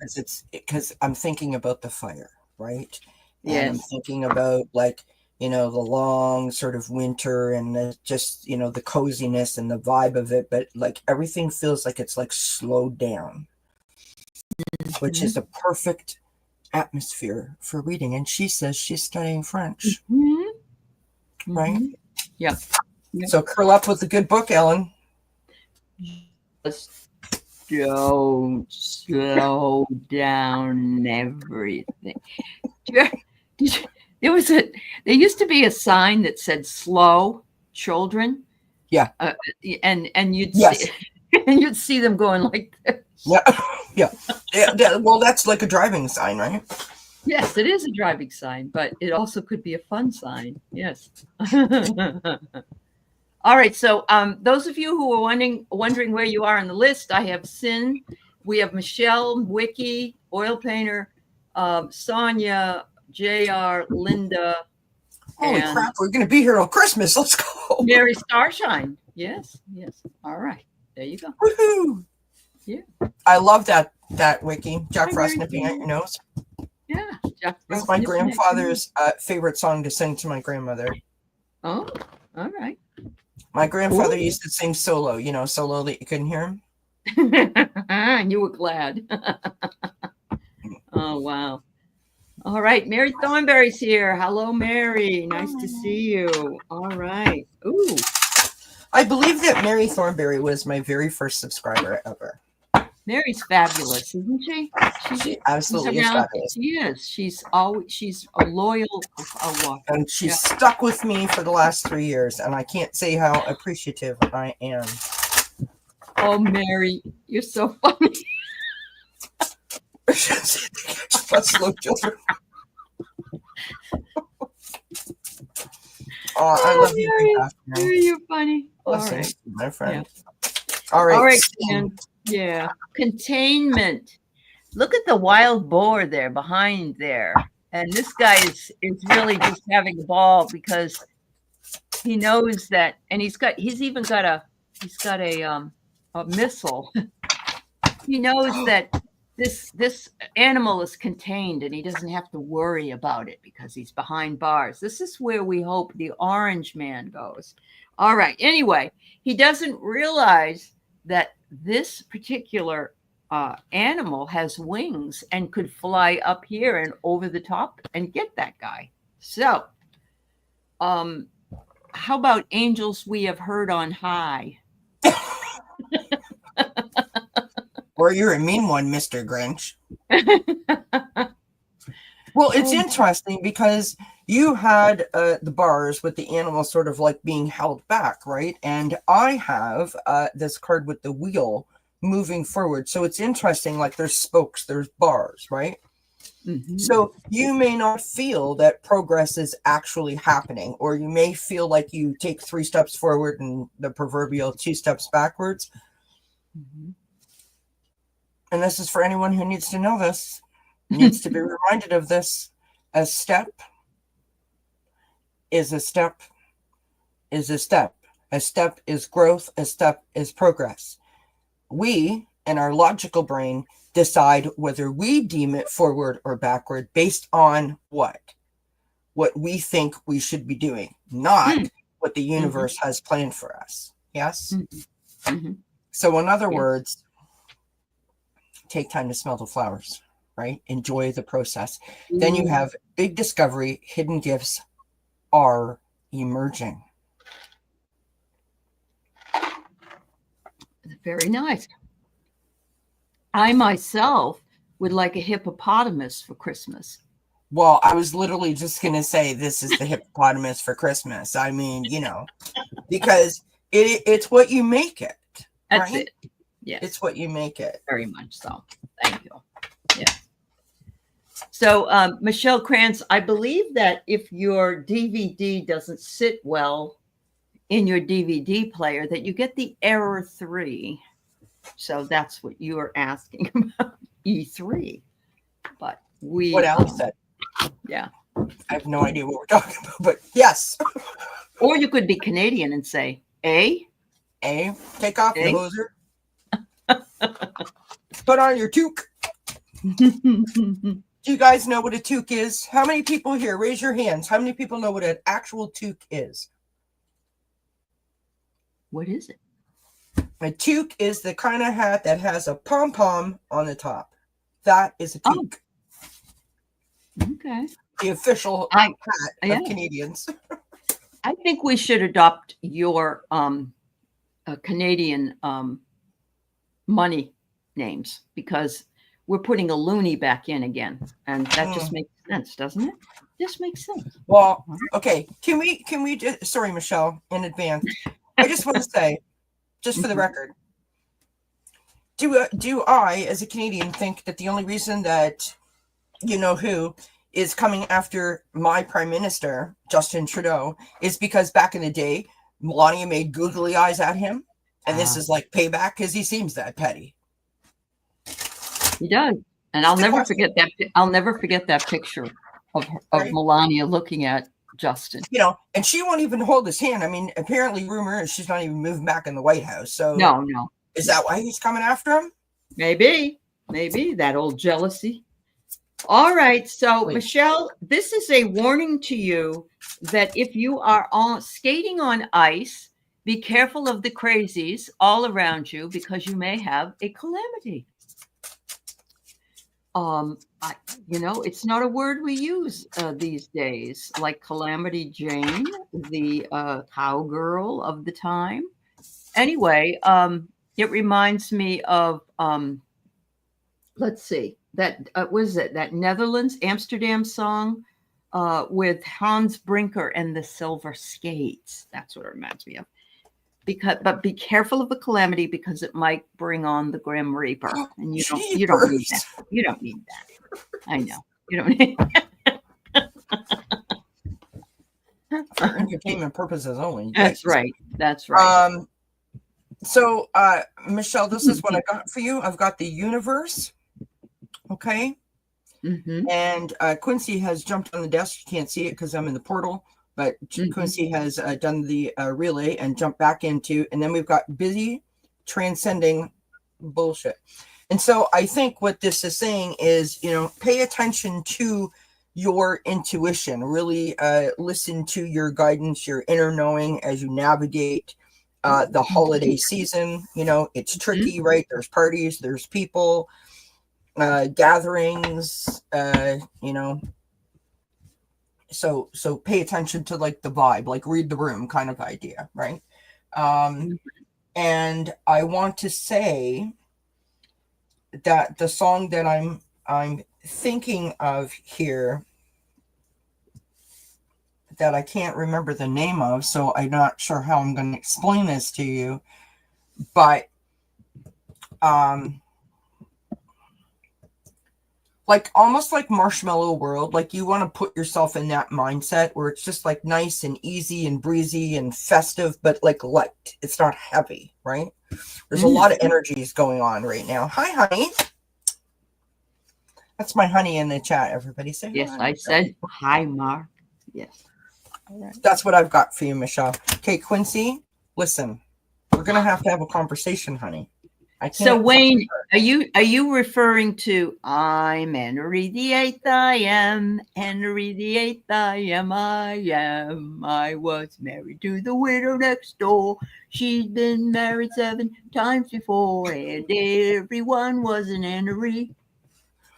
Because I'm thinking about the fire, right? Yes. And I'm thinking about, like, the long sort of winter and the coziness and the vibe of it. But like everything feels like it's like slowed down, which is a perfect atmosphere for reading. And she says she's studying French, right? Yeah. So curl up with a good book, Ellen. Just don't slow down everything. There used to be a sign that said "slow children." Yeah. And you'd Yes. see, and you'd see them going like this. Yeah. Well, that's like a driving sign, right? Yes, it is a driving sign, but it also could be a fun sign. Yes. All right. So those of you who are wondering where you are on the list, I have Sin, we have Michelle, Wiki, Oil Painter, Sonia, JR, Linda. Holy crap, we're going to be here on Christmas. Let's go. Mary Starshine. Yes. All right. There you go. Woohoo. Yeah. I love that Wiki. Jack Frost nipping at your nose. Yeah. It's my grandfather's favorite song to sing to my grandmother. Oh, all right. My grandfather used to sing solo, so low that you couldn't hear him. And you were glad. Oh, wow. All right. Mary Thornberry's here. Hello, Mary. Nice to see you. All right. Ooh. I believe that Mary Thornberry was my very first subscriber ever. Mary's fabulous, isn't she? She absolutely is fabulous. She is. She's a loyal walker. And she's stuck with me for the last 3 years, and I can't say how appreciative I am. Oh, Mary, you're so funny. Slow children. I love Mary, you. You're funny. All right, my friend. Yeah. All right. All right, Ken. Yeah. Containment. Look at the wild boar there behind there. And this guy is really just having a ball because he knows that, and he's got a missile. He knows that this animal is contained and he doesn't have to worry about it because he's behind bars. This is where we hope the orange man goes. All right. Anyway, he doesn't realize that this particular animal has wings and could fly up here and over the top and get that guy. So, how about angels we have heard on high? Or you're a mean one, Mr. Grinch. Well, it's interesting because you had the bars with the animal sort of like being held back, right? And I have this card with the wheel moving forward. So it's interesting, like there's spokes, there's bars, right? Mm-hmm. So you may not feel that progress is actually happening, or you may feel like you take 3 steps forward and the proverbial 2 steps backwards. Mm-hmm. And this is for anyone who needs to know this, needs to be reminded of this. A step is a step is a step. A step is growth. A step is progress. We, in our logical brain, decide whether we deem it forward or backward based on what we think we should be doing, not what the universe has planned for us. Yes? Mm-hmm. So in other words, take time to smell the flowers, right? Enjoy the process. Then you have big discovery, hidden gifts are emerging. Very nice. I myself would like a hippopotamus for Christmas. Well, I was literally just going to say this is the hippopotamus for Christmas. I mean, because it's what you make it. That's right? it. Yeah. It's what you make it. Very much so. Thank you. Yeah. So, Michelle Krantz, I believe that if your DVD doesn't sit well in your DVD player, that you get the error 3. So that's what you are asking about, E3. But What Alex said. yeah. I have no idea what we're talking about, but yes. Or you could be Canadian and say, A. Take off your hoser. Put on your toque. Do you guys know what a toque is? How many people here? Raise your hands. How many people know what an actual toque is? What is it? A toque is the kind of hat that has a pom-pom on the top. That is a toque. Oh. Okay. The official hat of Canadians. I think we should adopt your Canadian money names, because we're putting a loonie back in again, and that just makes sense, doesn't it? Just makes sense. Well, okay. Can we just, sorry, Michelle, in advance. I just want to say, just for the record, do I, as a Canadian, think that the only reason that you know who is coming after my prime minister, Justin Trudeau, is because back in the day, Melania made googly eyes at him, and this is like payback because he seems that petty. He does, and I'll never forget that. I'll never forget that picture of Melania looking at Justin. You know, and she won't even hold his hand. I mean, apparently, rumor is she's not even moving back in the White House. So no, is that why he's coming after him? Maybe that old jealousy. All right, so Michelle, this is a warning to you that if you are skating on ice, be careful of the crazies all around you, because you may have a calamity. It's not a word we use these days, like Calamity Jane, the cowgirl of the time. Anyway, it reminds me of, let's see, that was it that Netherlands, Amsterdam song with Hans Brinker and the Silver Skates. That's what it reminds me of. But be careful of the calamity, because it might bring on the Grim Reaper, and you don't need that. You don't need that. I know you don't need that. For entertainment purposes only. That's right. That's right. So, Michelle, this is what I got for you. I've got the universe. Okay. Mm-hmm. And Quincy has jumped on the desk. You can't see it because I'm in the portal. But Quincy has done the relay and jumped back into, and then we've got busy transcending bullshit. And so I think what this is saying is, pay attention to your intuition, really listen to your guidance, your inner knowing as you navigate the holiday season. It's tricky, right? There's parties, there's people, gatherings, So pay attention to like the vibe, like read the room kind of idea, right? And I want to say that the song that I'm thinking of here that I can't remember the name of, so I'm not sure how I'm going to explain this to you, but like almost like Marshmallow World, like you want to put yourself in that mindset where it's just like nice and easy and breezy and festive, but like light. It's not heavy, right? There's a lot of energies going on right now. Hi, honey. That's my honey in the chat. Everybody say yes. Hi. I said hi, Mark. Yes. All right. That's what I've got for you, Michelle. Okay, Quincy, listen. We're gonna have to have a conversation, honey. So Wayne, are you referring to I'm Henry VIII, I am Henry VIII, I am. I was married to the widow next door. She'd been married 7 times before, and everyone was an Henry.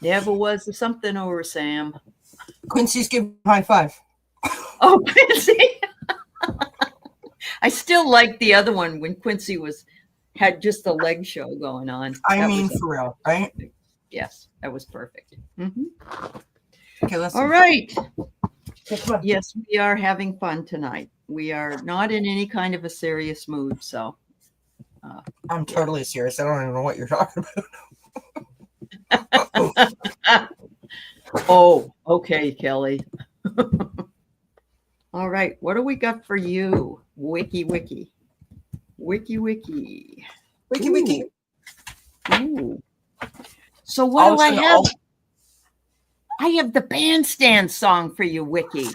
Never was a something or a Sam. Quincy's giving a high five. Oh, Quincy. I still like the other one when Quincy had just a leg show going on. I mean, for real, right? Yes, that was perfect. Mm-hmm. Okay, let's. All right. Yes, we are having fun tonight. We are not in any kind of a serious mood, so. I'm totally serious. I don't even know what you're talking about. Oh, okay, Kelly. All right, what do we got for you? Wiki. Wiki. Ooh. So what All of do a I sudden, have? I have the bandstand song for you, Wiki,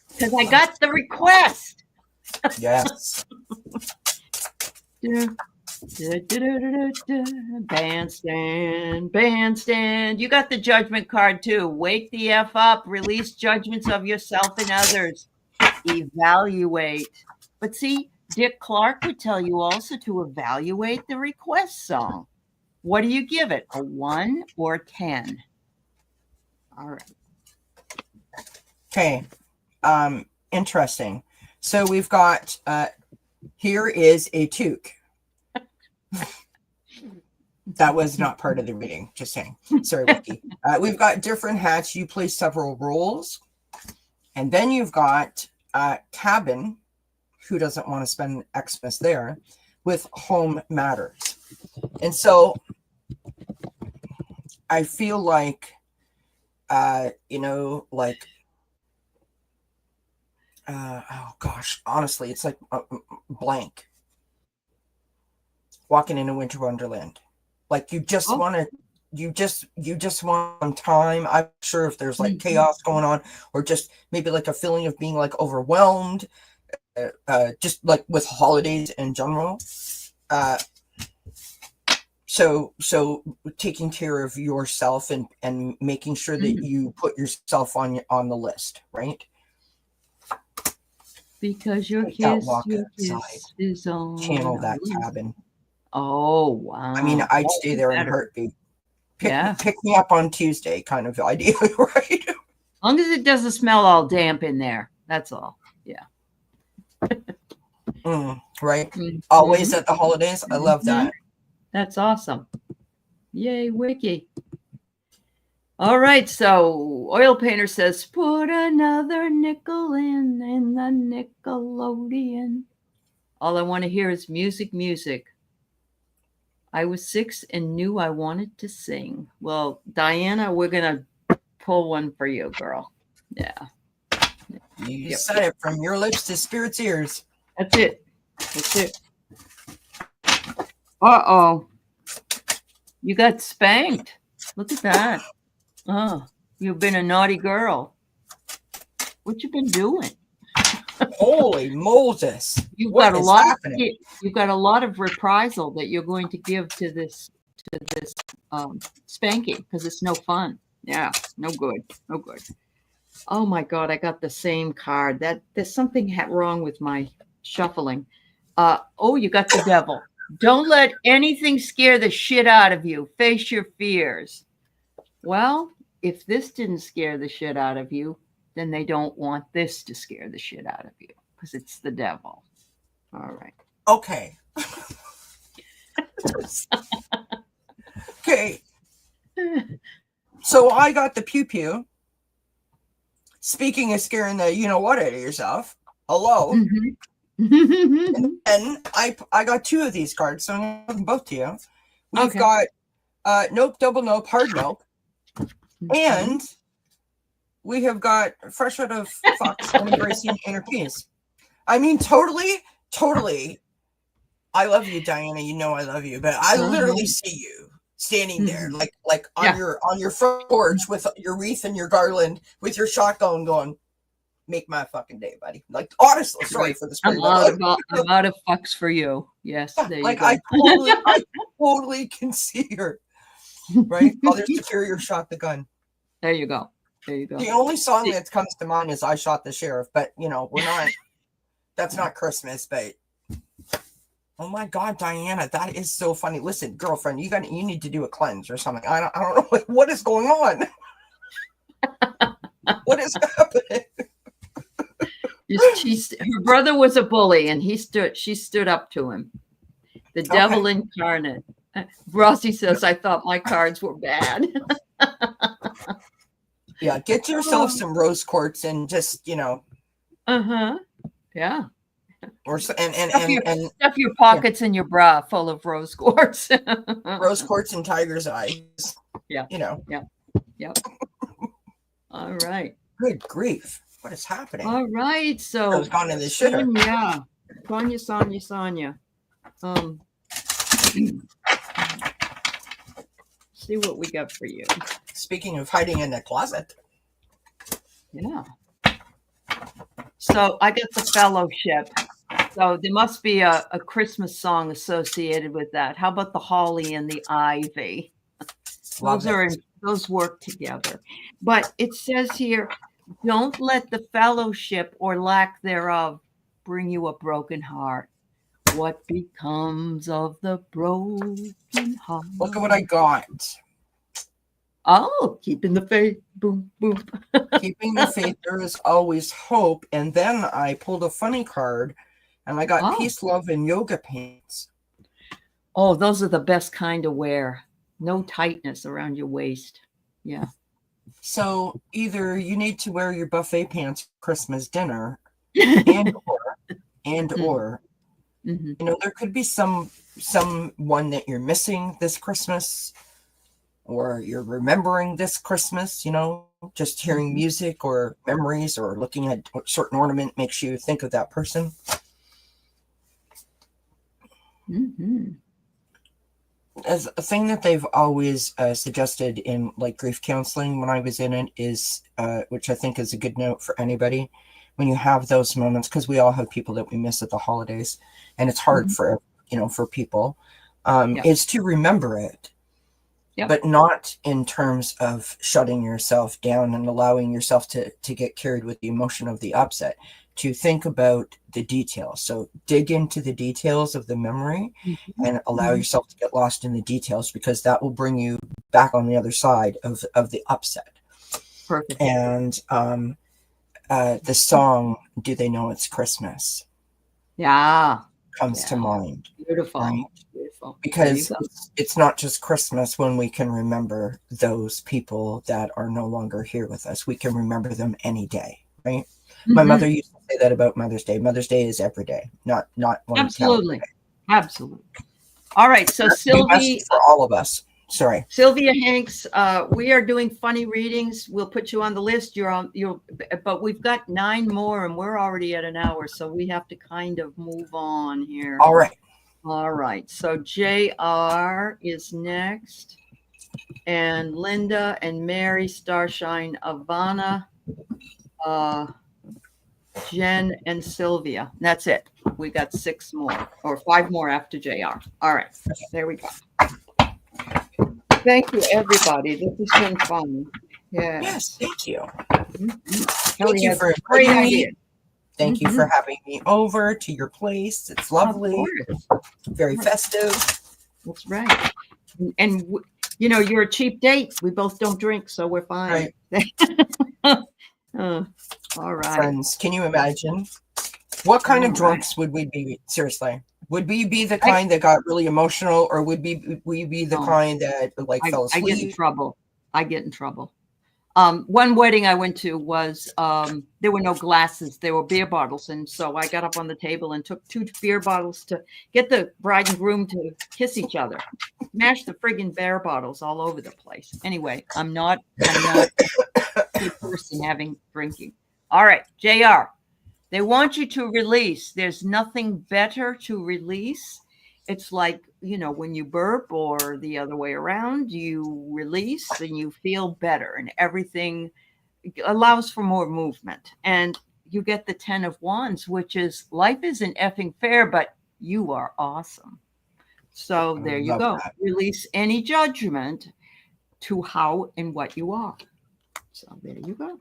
because I got the request. yes. Bandstand. You got the judgment card too. Wake the F up. Release judgments of yourself and others. Evaluate. But see, Dick Clark would tell you also to evaluate the request song. What do you give it? A 1 or 10? All right. Okay. Interesting. So we've got here is a toque. That was not part of the reading. Just saying. Sorry, Wiki. We've got different hats. You play several roles. And then you've got cabin, who doesn't want to spend Xmas there, with home matters. And so I feel like, oh gosh, honestly, it's like blank. Walking in a winter wonderland. Like you just want to, you just want time. I'm sure if there's like chaos going on, or just maybe like a feeling of being like overwhelmed, just like with holidays in general. So taking care of yourself and making sure that you put yourself on the list, right? Because your kiss is on. Channel that cabin. Oh, wow. I mean, I'd stay there in a heartbeat. Pick me up on Tuesday kind of idea, right? As long as it doesn't smell all damp in there. That's all. Yeah. Right. Always at the holidays. I love that. That's awesome. Yay, Wiki. All right. So Oil Painter says, put another nickel in the Nickelodeon. All I want to hear is music. I was 6 and knew I wanted to sing. Well, Diana, we're going to pull one for you, girl. Yeah. You said it, from your lips to Spirit's ears. That's it. Uh-oh. You got spanked. Look at that. Oh, you've been a naughty girl. What you been doing? Holy Moses! You've got a lot of reprisal that you're going to give to this spanking, because it's no fun. Yeah, no good. Oh my God, I got the same card. There's something wrong with my shuffling. You got the devil. Don't let anything scare the shit out of you. Face your fears. Well, if this didn't scare the shit out of you, then they don't want this to scare the shit out of you, because it's the devil. All right. Okay. Okay. So I got the pew pew. Speaking of scaring the out of yourself. Hello. And I got 2 of these cards, so I'm going to give them both to you. We've got Nope, Double Nope, Hard Nope. And we have got Fresh Out of Fox and Embracing Inner Peace. I mean, totally. I love you, Diana. You know I love you, but I literally see you standing there, like on your front porch with your wreath and your garland, with your shotgun, going, "Make my fucking day, buddy." Like, honestly, sorry for the spring. I'm out of fucks for you. Yes, there you go. I totally can see her. Right? Father Superior shot the gun. There you go. The only song that comes to mind is "I Shot the Sheriff," but we're not. That's not Christmas, but oh my God, Diana, that is so funny. Listen, girlfriend, you need to do a cleanse or something. I don't know what is going on. What is happening? Her brother was a bully, and she stood up to him. The devil incarnate. Rossi says, I thought my cards were bad. Yeah, get yourself some rose quartz and just, Yeah. Or and stuff your pockets in your bra full of rose quartz. Rose quartz and tiger's eyes. Yeah. Yep. All right. Good grief. What is happening? All right. So, It's gone in the shitter. Sonia. See what we got for you. Speaking of hiding in the closet. Yeah. So I got the fellowship. So there must be a Christmas song associated with that. How about the holly and the ivy? Those work together. But it says here, don't let the fellowship or lack thereof bring you a broken heart. What becomes of the broken heart? Look at what I got. Oh, keeping the faith. Boom, boom. Keeping the faith, there is always hope. And then I pulled a funny card and I got peace, love, and yoga pants. Oh, those are the best kind to wear. No tightness around your waist. Yeah. So either you need to wear your buffet pants for Christmas dinner and or you know, there could be someone that you're missing this Christmas, or you're remembering this Christmas, you know, just hearing music or memories or looking at a certain ornament makes you think of that person. As a thing that they've always suggested in like grief counseling when I was in it is, which I think is a good note for anybody, when you have those moments, because we all have people that we miss at the holidays, and it's hard for, you know, for people, is to remember it, but not in terms of shutting yourself down and allowing yourself to get carried with the emotion of the upset, to think about the details. So dig into the details of the memory and allow yourself to get lost in the details, because that will bring you back on the other side of the upset. Perfect. And the song, Do They Know It's Christmas? Comes to mind. Beautiful. Right? Beautiful. Because it's not just Christmas when we can remember those people that are no longer here with us. We can remember them any day, right? My mother used to say that about Mother's Day. Mother's Day is every day, not one. Absolutely. Absolutely. All right. So Sylvie, for all of us. Sorry, Sylvia Hanks, we are doing funny readings. We'll put you on the list. But we've got 9 more and we're already at an hour. So we have to kind of move on here. All right. So JR is next, and Linda and Mary, Starshine, Ivana, Jen and Sylvia. That's it. We got 6 more or 5 more after JR. All right. There we go. Thank you, everybody. This has been fun. Yes, thank you. Thank you for inviting me. Thank you for having me over to your place. It's lovely. Very festive. That's right. And you know, you're a cheap date. We both don't drink, so we're fine. Right. All right. Friends, can you imagine? What kind of drunks would we be? Seriously. Would we be the kind that got really emotional, or would we be the kind that like fell asleep? I get in trouble. One wedding I went to was there were no glasses, there were beer bottles, and so I got up on the table and took 2 beer bottles to get the bride and groom to kiss each other. Smashed the friggin' beer bottles all over the place. Anyway, I'm not a good person drinking. All right, JR. They want you to release. There's nothing better to release. It's like, you know, when you burp or the other way around, you release and you feel better, and everything allows for more movement. And you get the 10 of Wands, which is life isn't effing fair, but you are awesome. So there you go. Release any judgment to how and what you are. So there you go.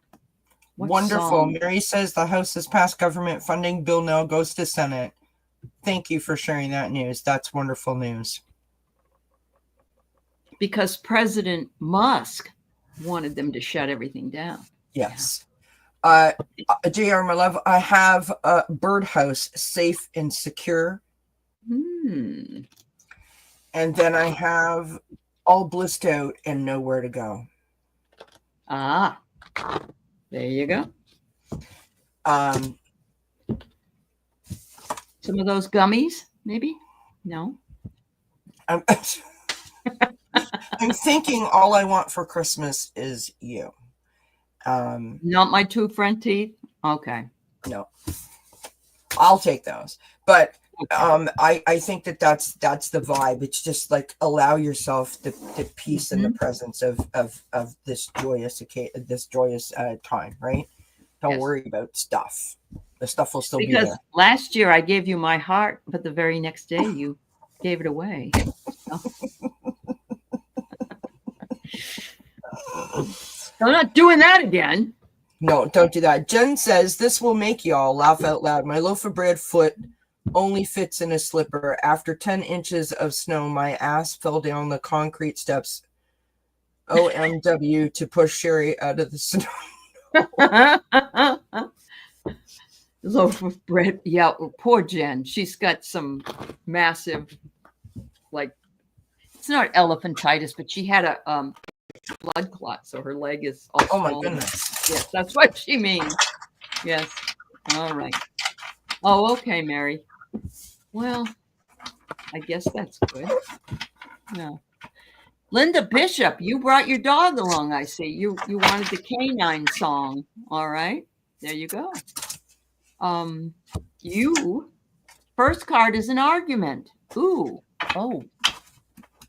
Wonderful. Song? Mary says the House has passed government funding. Bill now goes to Senate. Thank you for sharing that news. That's wonderful news. Because President Musk wanted them to shut everything down. Yes. JR, my love, I have a birdhouse safe and secure. And then I have all blissed out and nowhere to go. There you go. Some of those gummies, maybe? No. I'm thinking all I want for Christmas is you. Not my two front teeth. Okay. No, I'll take those. But Okay. I think that's the vibe. It's just like allow yourself the peace and the presence of this joyous time, right? Don't Yes. worry about stuff. The stuff will still be Because there. last year I gave you my heart, but the very next day you gave it away. So I'm not doing that again. No, don't do that. Jen says this will make y'all laugh out loud. My loaf of bread foot only fits in a slipper. After 10 inches of snow, my ass fell down the concrete steps. OMW to push Sherry out of the snow. Loaf of bread. Yeah, poor Jen. She's got some massive, like, it's not elephantitis, but she had a blood clot, so her leg is all Oh my swollen. goodness. Yes, that's what she means. Yes. All right. Oh, okay, Mary. Well, I guess that's good. Yeah. Linda Bishop, you brought your dog along, I see. You wanted the canine song. All right. There you go. You first card is an argument. Ooh. Oh.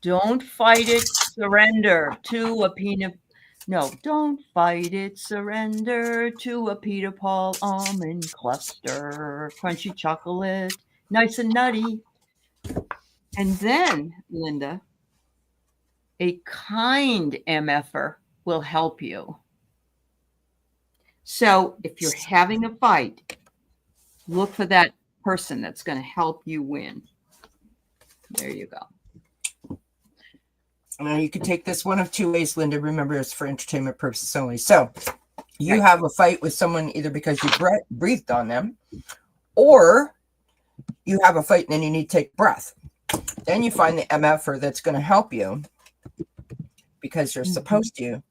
Don't fight it, surrender to a peanut. No, don't fight it, surrender to a Peter Paul almond cluster. Crunchy chocolate, nice and nutty. And then, Linda, a kind MFer will help you. So if you're having a fight, look for that person that's going to help you win. There you go. Now you can take this one of two ways, Linda. Remember, it's for entertainment purposes only. So you have a fight with someone either because you breathed on them, or you have a fight and then you need to take a breath. Then you find the MFer that's going to help you because you're supposed to.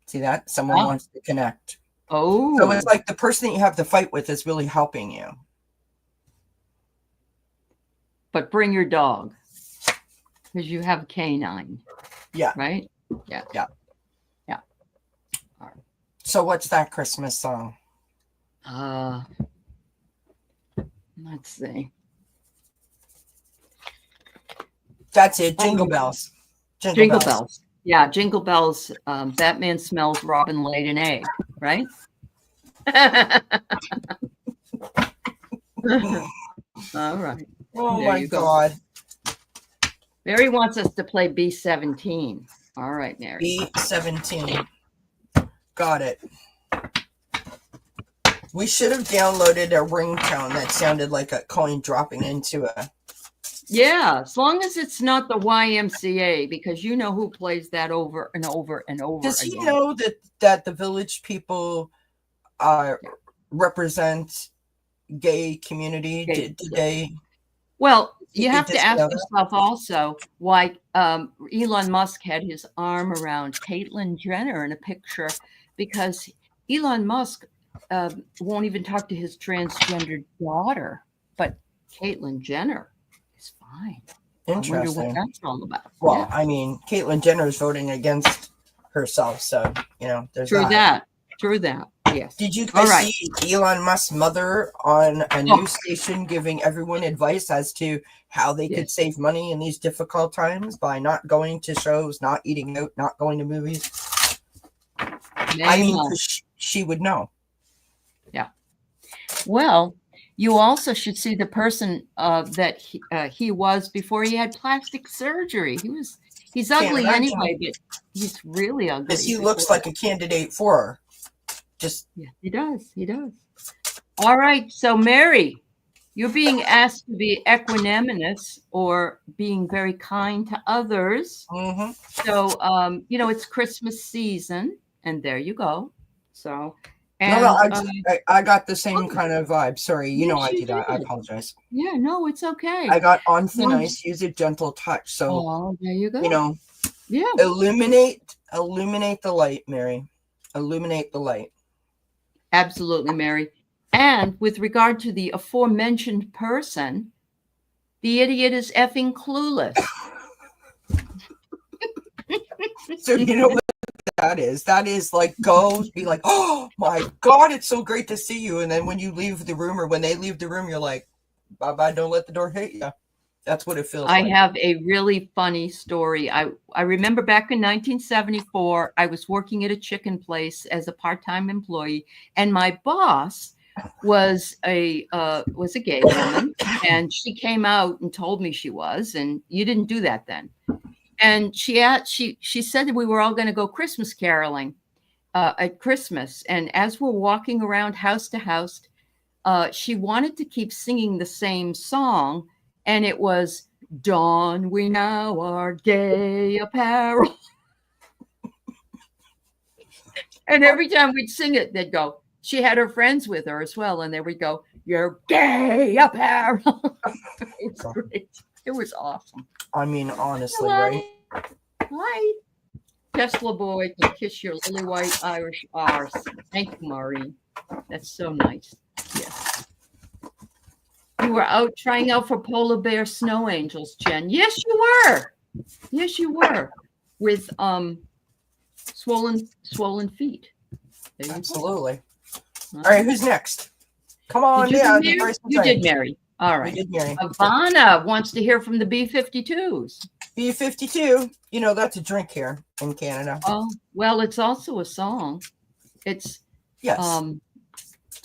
See that? Someone wants to connect. Oh. So it's like the person that you have the fight with is really helping you. But bring your dog. Because you have a canine. Yeah. Right? Yeah. Yeah. Yeah. All right. So what's that Christmas song? Let's see. That's it. Jingle Bells. Jingle bells. Yeah, Jingle Bells. Batman smells Robin laid an egg, right? All right. Oh There my you go. God. Mary wants us to play B17. All right, Mary. B17. Got it. We should have downloaded a ringtone that sounded like a coin dropping into a... Yeah, as long as it's not the YMCA, because you know who plays that over and over and over Does again. he know that the Village People represent gay community? Did they... Well, you have to ask yourself also why Elon Musk had his arm around Caitlyn Jenner in a picture, because Elon Musk won't even talk to his transgendered daughter, but Caitlyn Jenner is fine. Interesting. I wonder what that's all about. Well, yeah. I mean, Caitlyn Jenner is voting against herself, so, you know, there's True that. True that. Yes. Did you guys see Elon Musk's mother on a news station giving everyone advice as to how they could save money in these difficult times by not going to shows, not eating out, not going to movies? I mean, she would know. Yeah. Well, you also should see the person that he was before he had plastic surgery. He's ugly anyway, but he's really ugly. Because he looks like a candidate for her. Yeah, he does. He does. All right. So, Mary, you're being asked to be equanimous or being very kind to others. Mm-hmm. So, you know, it's Christmas season, and there you go. So, and I got the same kind of vibe. Sorry, you know I do that. I apologize. Yeah, no, it's okay. I got on thin ice. Use a gentle touch. So, there you go. You know, illuminate the light, Mary. Illuminate the light. Absolutely, Mary. And with regard to the aforementioned person, the idiot is effing clueless. So you know what that is. That is like, go be like, oh my God, it's so great to see you. And then when you leave the room, or when they leave the room, you're like, bye bye, don't let the door hit you. That's what it feels I like. have a really funny story. I remember back in 1974, I was working at a chicken place as a part-time employee, and my boss was a gay woman, and she came out and told me she was, and you didn't do that then. And she said that we were all going to go Christmas caroling at Christmas, and as we're walking around house to house, she wanted to keep singing the same song, and it was "Don we now our gay apparel." And every time we'd sing it, they'd go, she had her friends with her as well, and they would go, "Your gay apparel." It was great. It was awesome. I mean, honestly, right? Hi. Tesla boy can kiss your lily white Irish arse. Thank you, Maureen. That's so nice. Yes. You were out trying out for polar bear snow angels, Jen. Yes, you were. Yes, you were. With swollen feet. Absolutely. All right, who's next? Come on did down. You did, Mary. All right. We did, Mary. Ivana wants to hear from the B-52s. B-52. You know, that's a drink here in Canada. Oh, well, it's also a song. It's yes.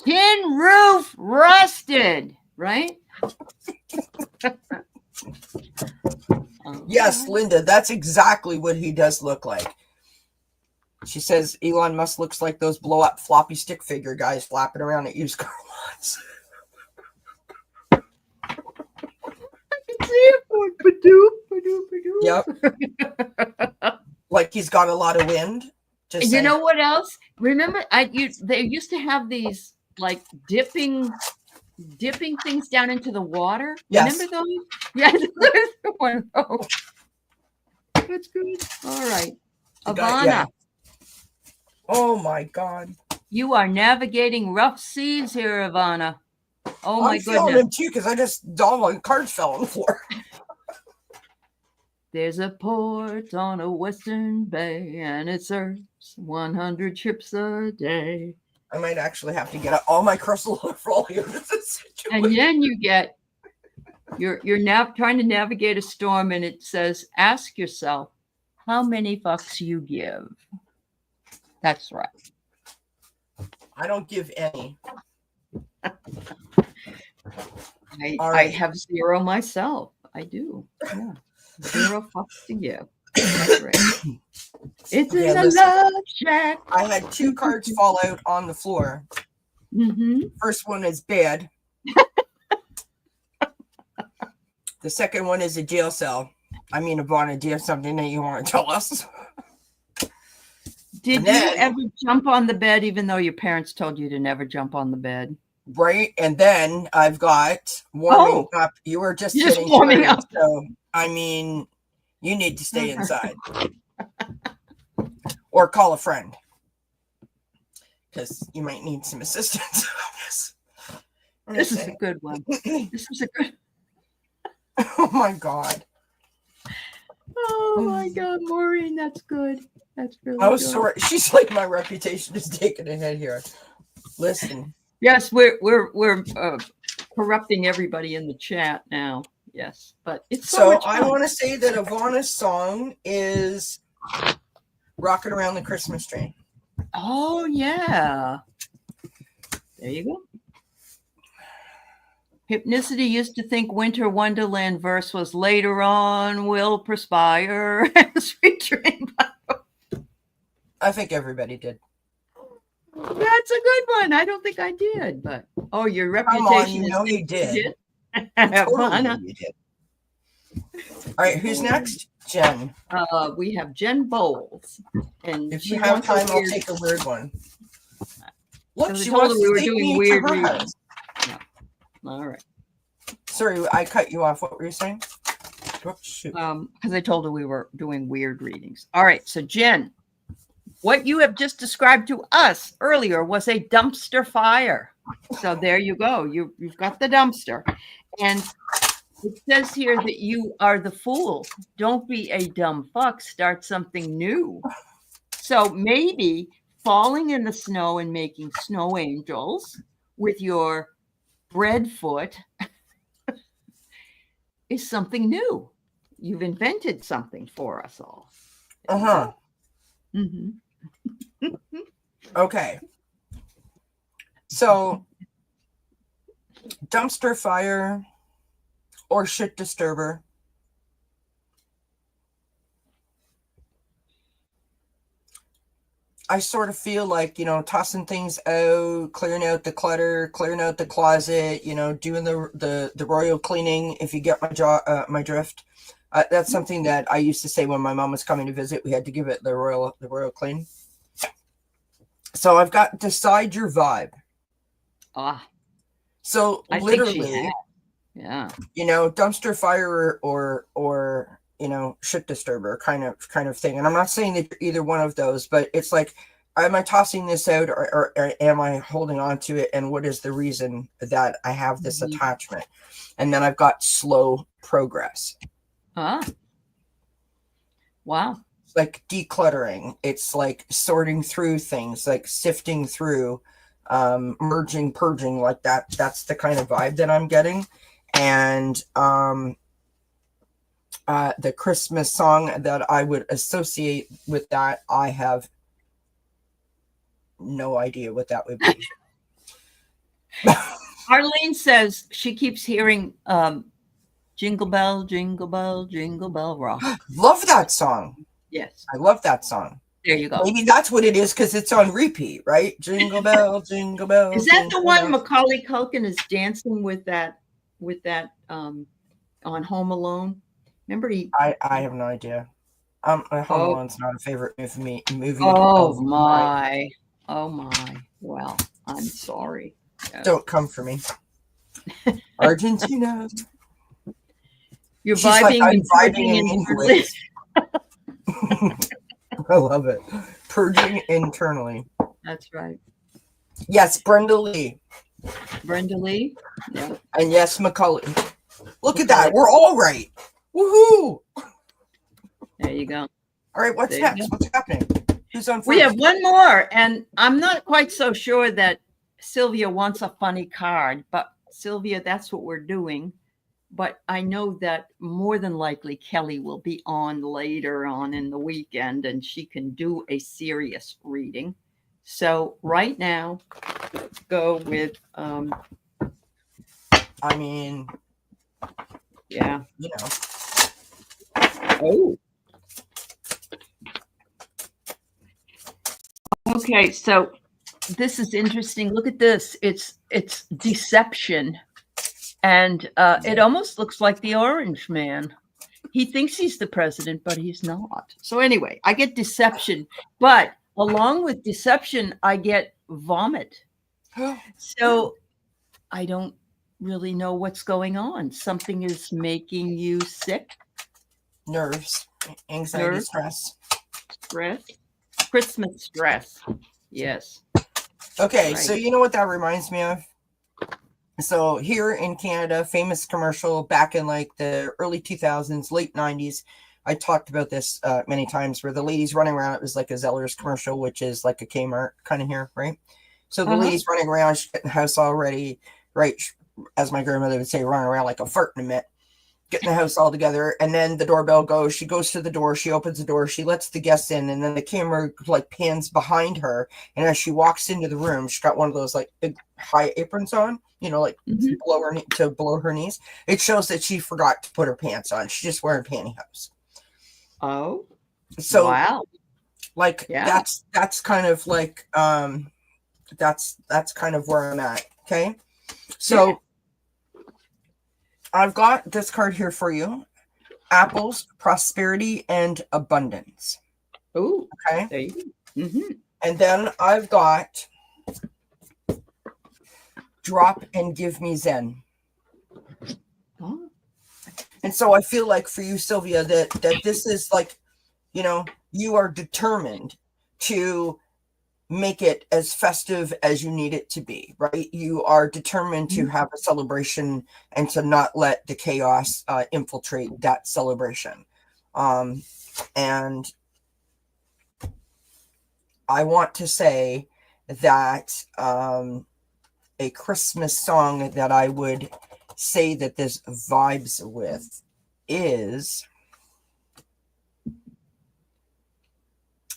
Tin Roof Rusted, right? Yes, Linda, that's exactly what he does look like. She says Elon Musk looks like those blow up floppy stick figure guys flapping around at used car lots. I can see it going Yep. Like he's got a lot of wind. Just you know what else? Remember, they used to have these like dipping things down into the water. Yes. Remember those? Yes. One of those. That's good. All right. Ivana. Yeah. Oh my God. You are navigating rough seas here, Ivana. Oh my goodness. I'm feeling them too, because all my cards fell on the floor. There's a port on a western bay, and it serves 100 trips a day. I might actually have to get all my crystal for all here. And then you're now trying to navigate a storm, and it says, ask yourself how many fucks you give. That's right. I don't give any. I have zero myself. I do. Yeah. 0 fucks to give. That's right. It's in the love shack. I had 2 cards fall out on the floor. Mm-hmm. First one is bad. The second one is a jail cell. I mean, Ivana, do you have something that you want to tell us? Did you ever jump on the bed even though your parents told you to never jump on the bed? Right. And then I've got warming up. You were just warming up. So, I mean, you need to stay inside. Or call a friend. Because you might need some assistance. This is a good one. This is a good. Oh my God. Oh my God, Maureen, that's good. That's really good. Sorry. She's like, my reputation is taking a hit here. Listen. Yes, we're corrupting everybody in the chat now. Yes, but it's so much fun. I want to say that Ivana's song is "Rocking Around the Christmas Tree." Oh yeah, there you go. Hypnicity used to think Winter Wonderland verse was later on will perspire as we dream. I think everybody did. That's a good one. I don't think I did, but your reputation. Come on, you know you did. Totally you did. All right, who's next? Jen. We have Jen Bowles, and if you have time, I'll take a weird one. Look, she wants we to were take doing me weird to her house. Yeah. All right. Sorry, I cut you off. What were you saying? Oh, shoot. Because I told her we were doing weird readings. All right, so Jen, what you have just described to us earlier was a dumpster fire. So there you go. You've got the dumpster. And it says here that you are the fool. Don't be a dumb fuck. Start something new. So maybe falling in the snow and making snow angels with your bread foot is something new. You've invented something for us all. Uh-huh. Mm-hmm. Okay. So, dumpster fire or shit disturber? I sort of feel like, tossing things out, clearing out the clutter, clearing out the closet, doing the royal cleaning, if you get my drift. That's something that I used to say when my mom was coming to visit. We had to give it the royal clean. So I've got decide your vibe. So I literally, yeah, dumpster fire or shit disturber kind of thing. And I'm not saying that you're either one of those, but it's like, am I tossing this out or am I holding on to it? And what is the reason that I have this attachment? And then I've got slow progress. Wow. It's like decluttering. It's like sorting through things, like sifting through, merging, purging, like that. That's the kind of vibe that I'm getting. And the Christmas song that I would associate with that, I have no idea what that would be. Arlene says she keeps hearing Jingle Bell, Jingle Bell, Jingle Bell Rock. Love that song. Yes. I love that song. There you go. Maybe that's what it is because it's on repeat, right? Jingle bell, jingle bell. Is that the one Macaulay Culkin is dancing with that on Home Alone? Remember I have no idea. Home Alone's not a favorite movie. Oh my. Well, I'm sorry. Yes. Don't come for me. Argentina. You're She's vibing, like, I'm and vibing in English. I love it. Purging internally. That's right. Yes, Brenda Lee. Brenda Lee. Yeah. And yes, Macaulay. Look at that. We're all right. Woohoo! There you go. All right, what's next? What's happening? Who's on first? We have one more, and I'm not quite so sure that Sylvia wants a funny card, but Sylvia, that's what we're doing. But I know that more than likely Kelly will be on later on in the weekend and she can do a serious reading. So right now, let's go with yeah. Oh. Okay, so this is interesting. Look at this. It's deception. And it almost looks like the Orange Man. He thinks he's the president, but he's not. So anyway, I get deception. But along with deception, I get vomit. So I don't really know what's going on. Something is making you sick. Nerves, anxiety, stress. Christmas stress. Yes. Okay, right. So you know what that reminds me of? So here in Canada, famous commercial back in like the early 2000s, late 90s. I talked about this many times where the lady's running around. It was like a Zellers commercial, which is like a Kmart kind of here, right? So the lady's running around, she's getting the house all ready, right? As my grandmother would say, running around like a fart in a mitt, getting the house all together. And then the doorbell goes. She goes to the door. She opens the door. She lets the guests in. And then the camera like pans behind her. And as she walks into the room, she's got one of those like big high aprons on, like below her knees. It shows that she forgot to put her pants on. She's just wearing pantyhose. Oh, so wow. Like that's kind of like that's kind of where I'm at. Okay. So I've got this card here for you. Apples, prosperity, and abundance. Oh, okay. There you go. And then I've got drop and give me Zen. Oh. And so I feel like for you, Sylvia, that this is like, you are determined to make it as festive as you need it to be, right? You are determined to have a celebration and to not let the chaos infiltrate that celebration. And I want to say that a Christmas song that I would say that this vibes with is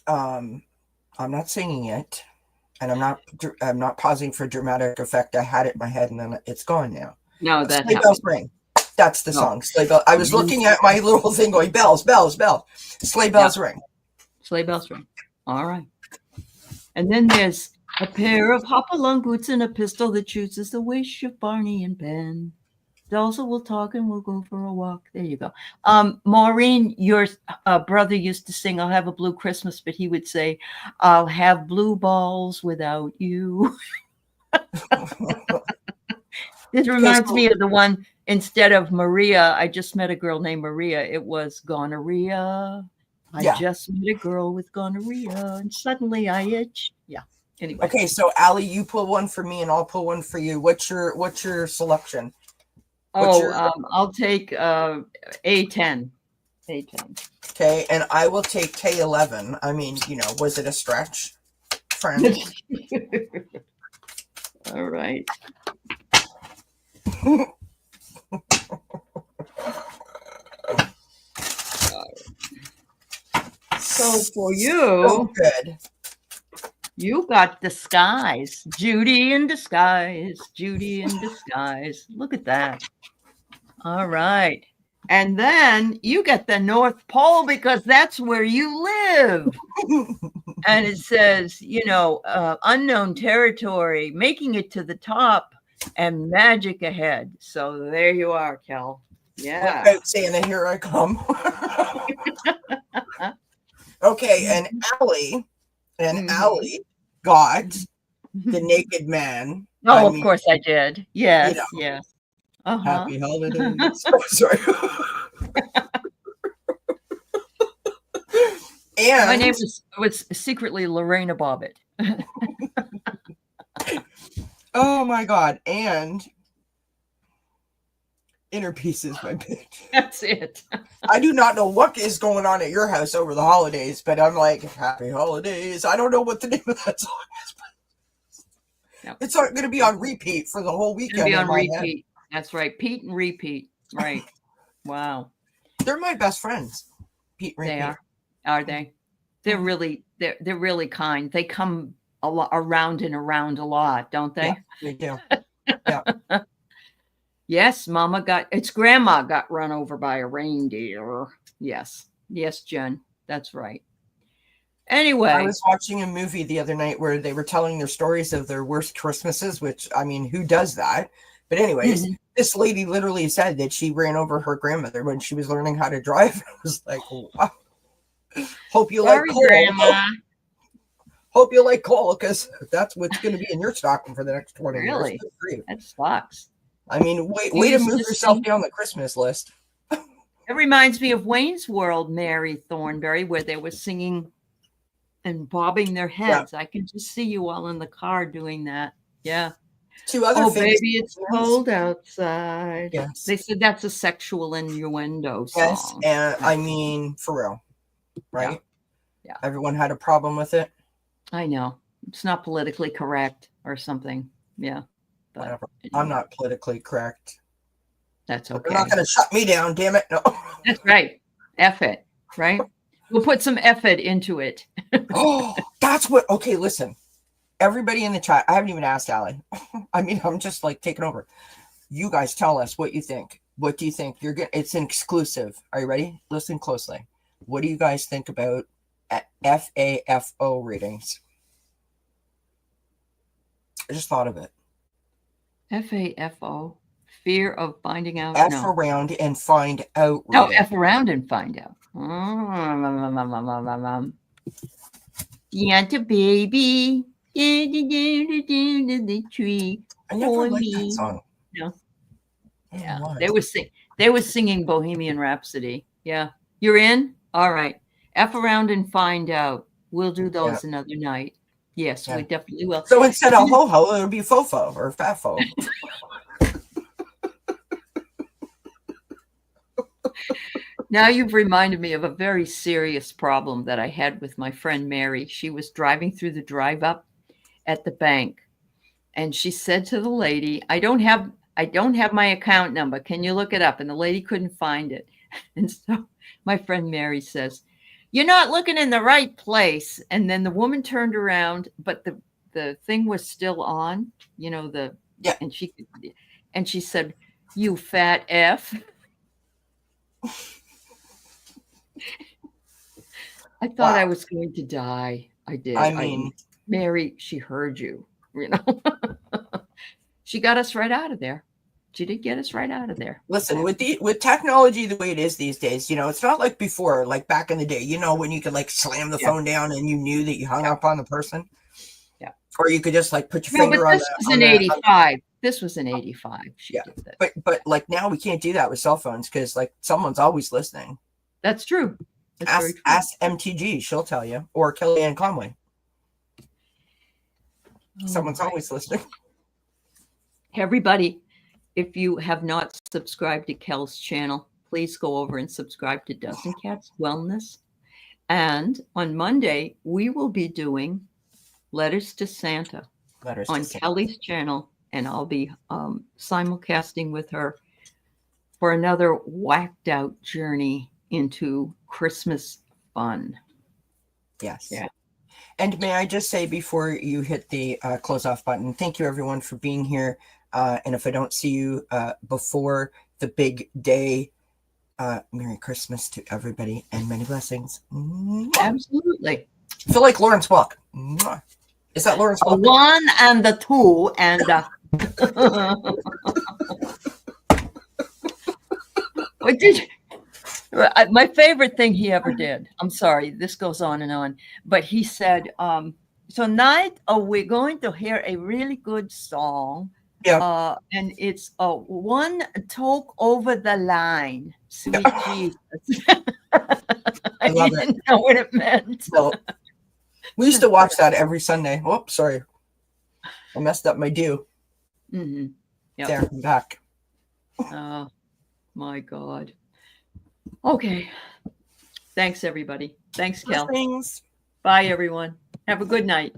I'm not singing it, and I'm not pausing for dramatic effect. I had it in my head and then it's gone now. No, that Sleigh happened. Bells Ring. That's the song. Sleigh Bell. I was looking at my little thing going bells, bells, bells. Sleigh Bells Ring. Sleigh Bells Ring. All right. And then there's a pair of hopalong boots and a pistol that shoots is the wish of Barney and Ben. Also, we'll talk and we'll go for a walk. There you go. Maureen, your brother used to sing, I'll have a blue Christmas, but he would say, I'll have blue balls without you. This reminds me of the one, instead of Maria, I just met a girl named Maria. It was gonorrhea. I just met a girl with gonorrhea and suddenly I itch. Yeah. Anyway. Okay, so Allie, you pull one for me and I'll pull one for you. What's your selection? I'll take A10. A10. Okay, and I will take K11. I mean, was it a stretch, friend? All right. So for you, so good. You got Disguise. Judy in Disguise. Judy in Disguise. Look at that. All right. And then you get the North Pole because that's where you live. And it says, unknown territory, making it to the top and magic ahead. So there you are, Kel. Yeah. Look out, Santa, here I come. Okay, and Allie got The Naked Man. Oh, of course I did. Yes, yes. Happy holidays. Sorry. And my name was secretly Lorena Bobbitt. Oh my God. And Inner Peace is my bitch. That's it. I do not know what is going on at your house over the holidays, but I'm like, happy holidays. I don't know what the name of that song is. No. It's not going to be on repeat for the whole weekend. It's going to be on repeat. That's right. Pete and repeat. Right. Wow. They're my best friends. Pete and repeat. They are they? They're really kind. They come around and around a lot, don't they? Yeah, they do. Yeah. Yes, Grandma got run over by a reindeer. Yes, Jen, that's right. Anyway, I was watching a movie the other night where they were telling their stories of their worst Christmases, which, I mean, who does that? But anyways, This lady literally said that she ran over her grandmother when she was learning how to drive. I was like, wow. Hope you like coal. Grandma. Hope you like coal, because that's what's going to be in your stocking for the next 20 years. Really? That sucks. I mean, way to move yourself down the Christmas list. It reminds me of Wayne's World, Mary Thornberry, where they were singing and bobbing their heads. Yeah. I can just see you all in the car doing that. Yeah. Two other things. Baby, it's cold outside. Yes. They said that's a sexual innuendo song. Yes, and I mean, for real, right? Yeah. Everyone had a problem with it. I know. It's not politically correct or something. Yeah. But whatever. I'm not politically correct. That's okay. They're not going to shut me down, damn it. No. That's right. F it, right? We'll put some effort into it. Oh, that's what. Okay, listen. Everybody in the chat, I haven't even asked Allie. I mean, I'm just like taking over. You guys tell us what you think. What do you think? It's an exclusive. Are you ready? Listen closely. What do you guys think about FAFO readings? I just thought of it. FAFO, fear of finding out. Around and find out. No, F around and find out. Santa baby, the tree. I never liked that song. No. Yeah, they were singing Bohemian Rhapsody. Yeah, you're in. All right, F around and find out. We'll do those another night. Yes, we definitely will. So instead of ho-ho, it'll be fofo or fafo. Now you've reminded me of a very serious problem that I had with my friend Mary. She was driving through the drive up at the bank, and she said to the lady, I don't have my account number. Can you look it up? And the lady couldn't find it. And so my friend Mary says, you're not looking in the right place. And then the woman turned around, but the thing was still on, Yeah. and she said, you fat F. I thought I Wow. was going to die. I did. I mean, Mary, she heard you, She got us right out of there. She did get us right out of there. listen, with technology the way it is these days, it's not like before, like back in the day, when you could like slam the Yeah. phone down and you knew that you hung up on the person. Yeah. Or you could just like put your No, but finger on this was the in 85. This was in 85. She Yeah. did that. But like now we can't do that with cell phones because like someone's always listening. That's true. That's very true. Ask MTG, she'll tell you, or Kellyanne Conway. Someone's always listening. Everybody, if you have not subscribed to Kel's channel, please go over and subscribe to DznCats Wellness. And on Monday, we will be doing Letters to Santa on Kelly's channel, and I'll be simulcasting with her for another whacked out journey into Christmas fun. Yes. Yeah. And may I just say before you hit the close off button, thank you everyone for being here. And if I don't see you before the big day, Merry Christmas to everybody and many blessings. Absolutely. I feel like Lawrence Welk. Is that Lawrence Welk? The one and the two and what did you? My favorite thing he ever did. I'm sorry, this goes on and on, but he said, "Tonight, we're going to hear a really good song, Yeah. and it's one talk over the line, sweet Jesus." I love he didn't know what it meant. Well, we used to watch that every Sunday. Oh, sorry, I messed up my due. Mm-hmm. Yep. There, I'm back. Oh my God. Okay. Thanks, everybody. Thanks, Kel. Blessings. Bye, everyone. Have a good night.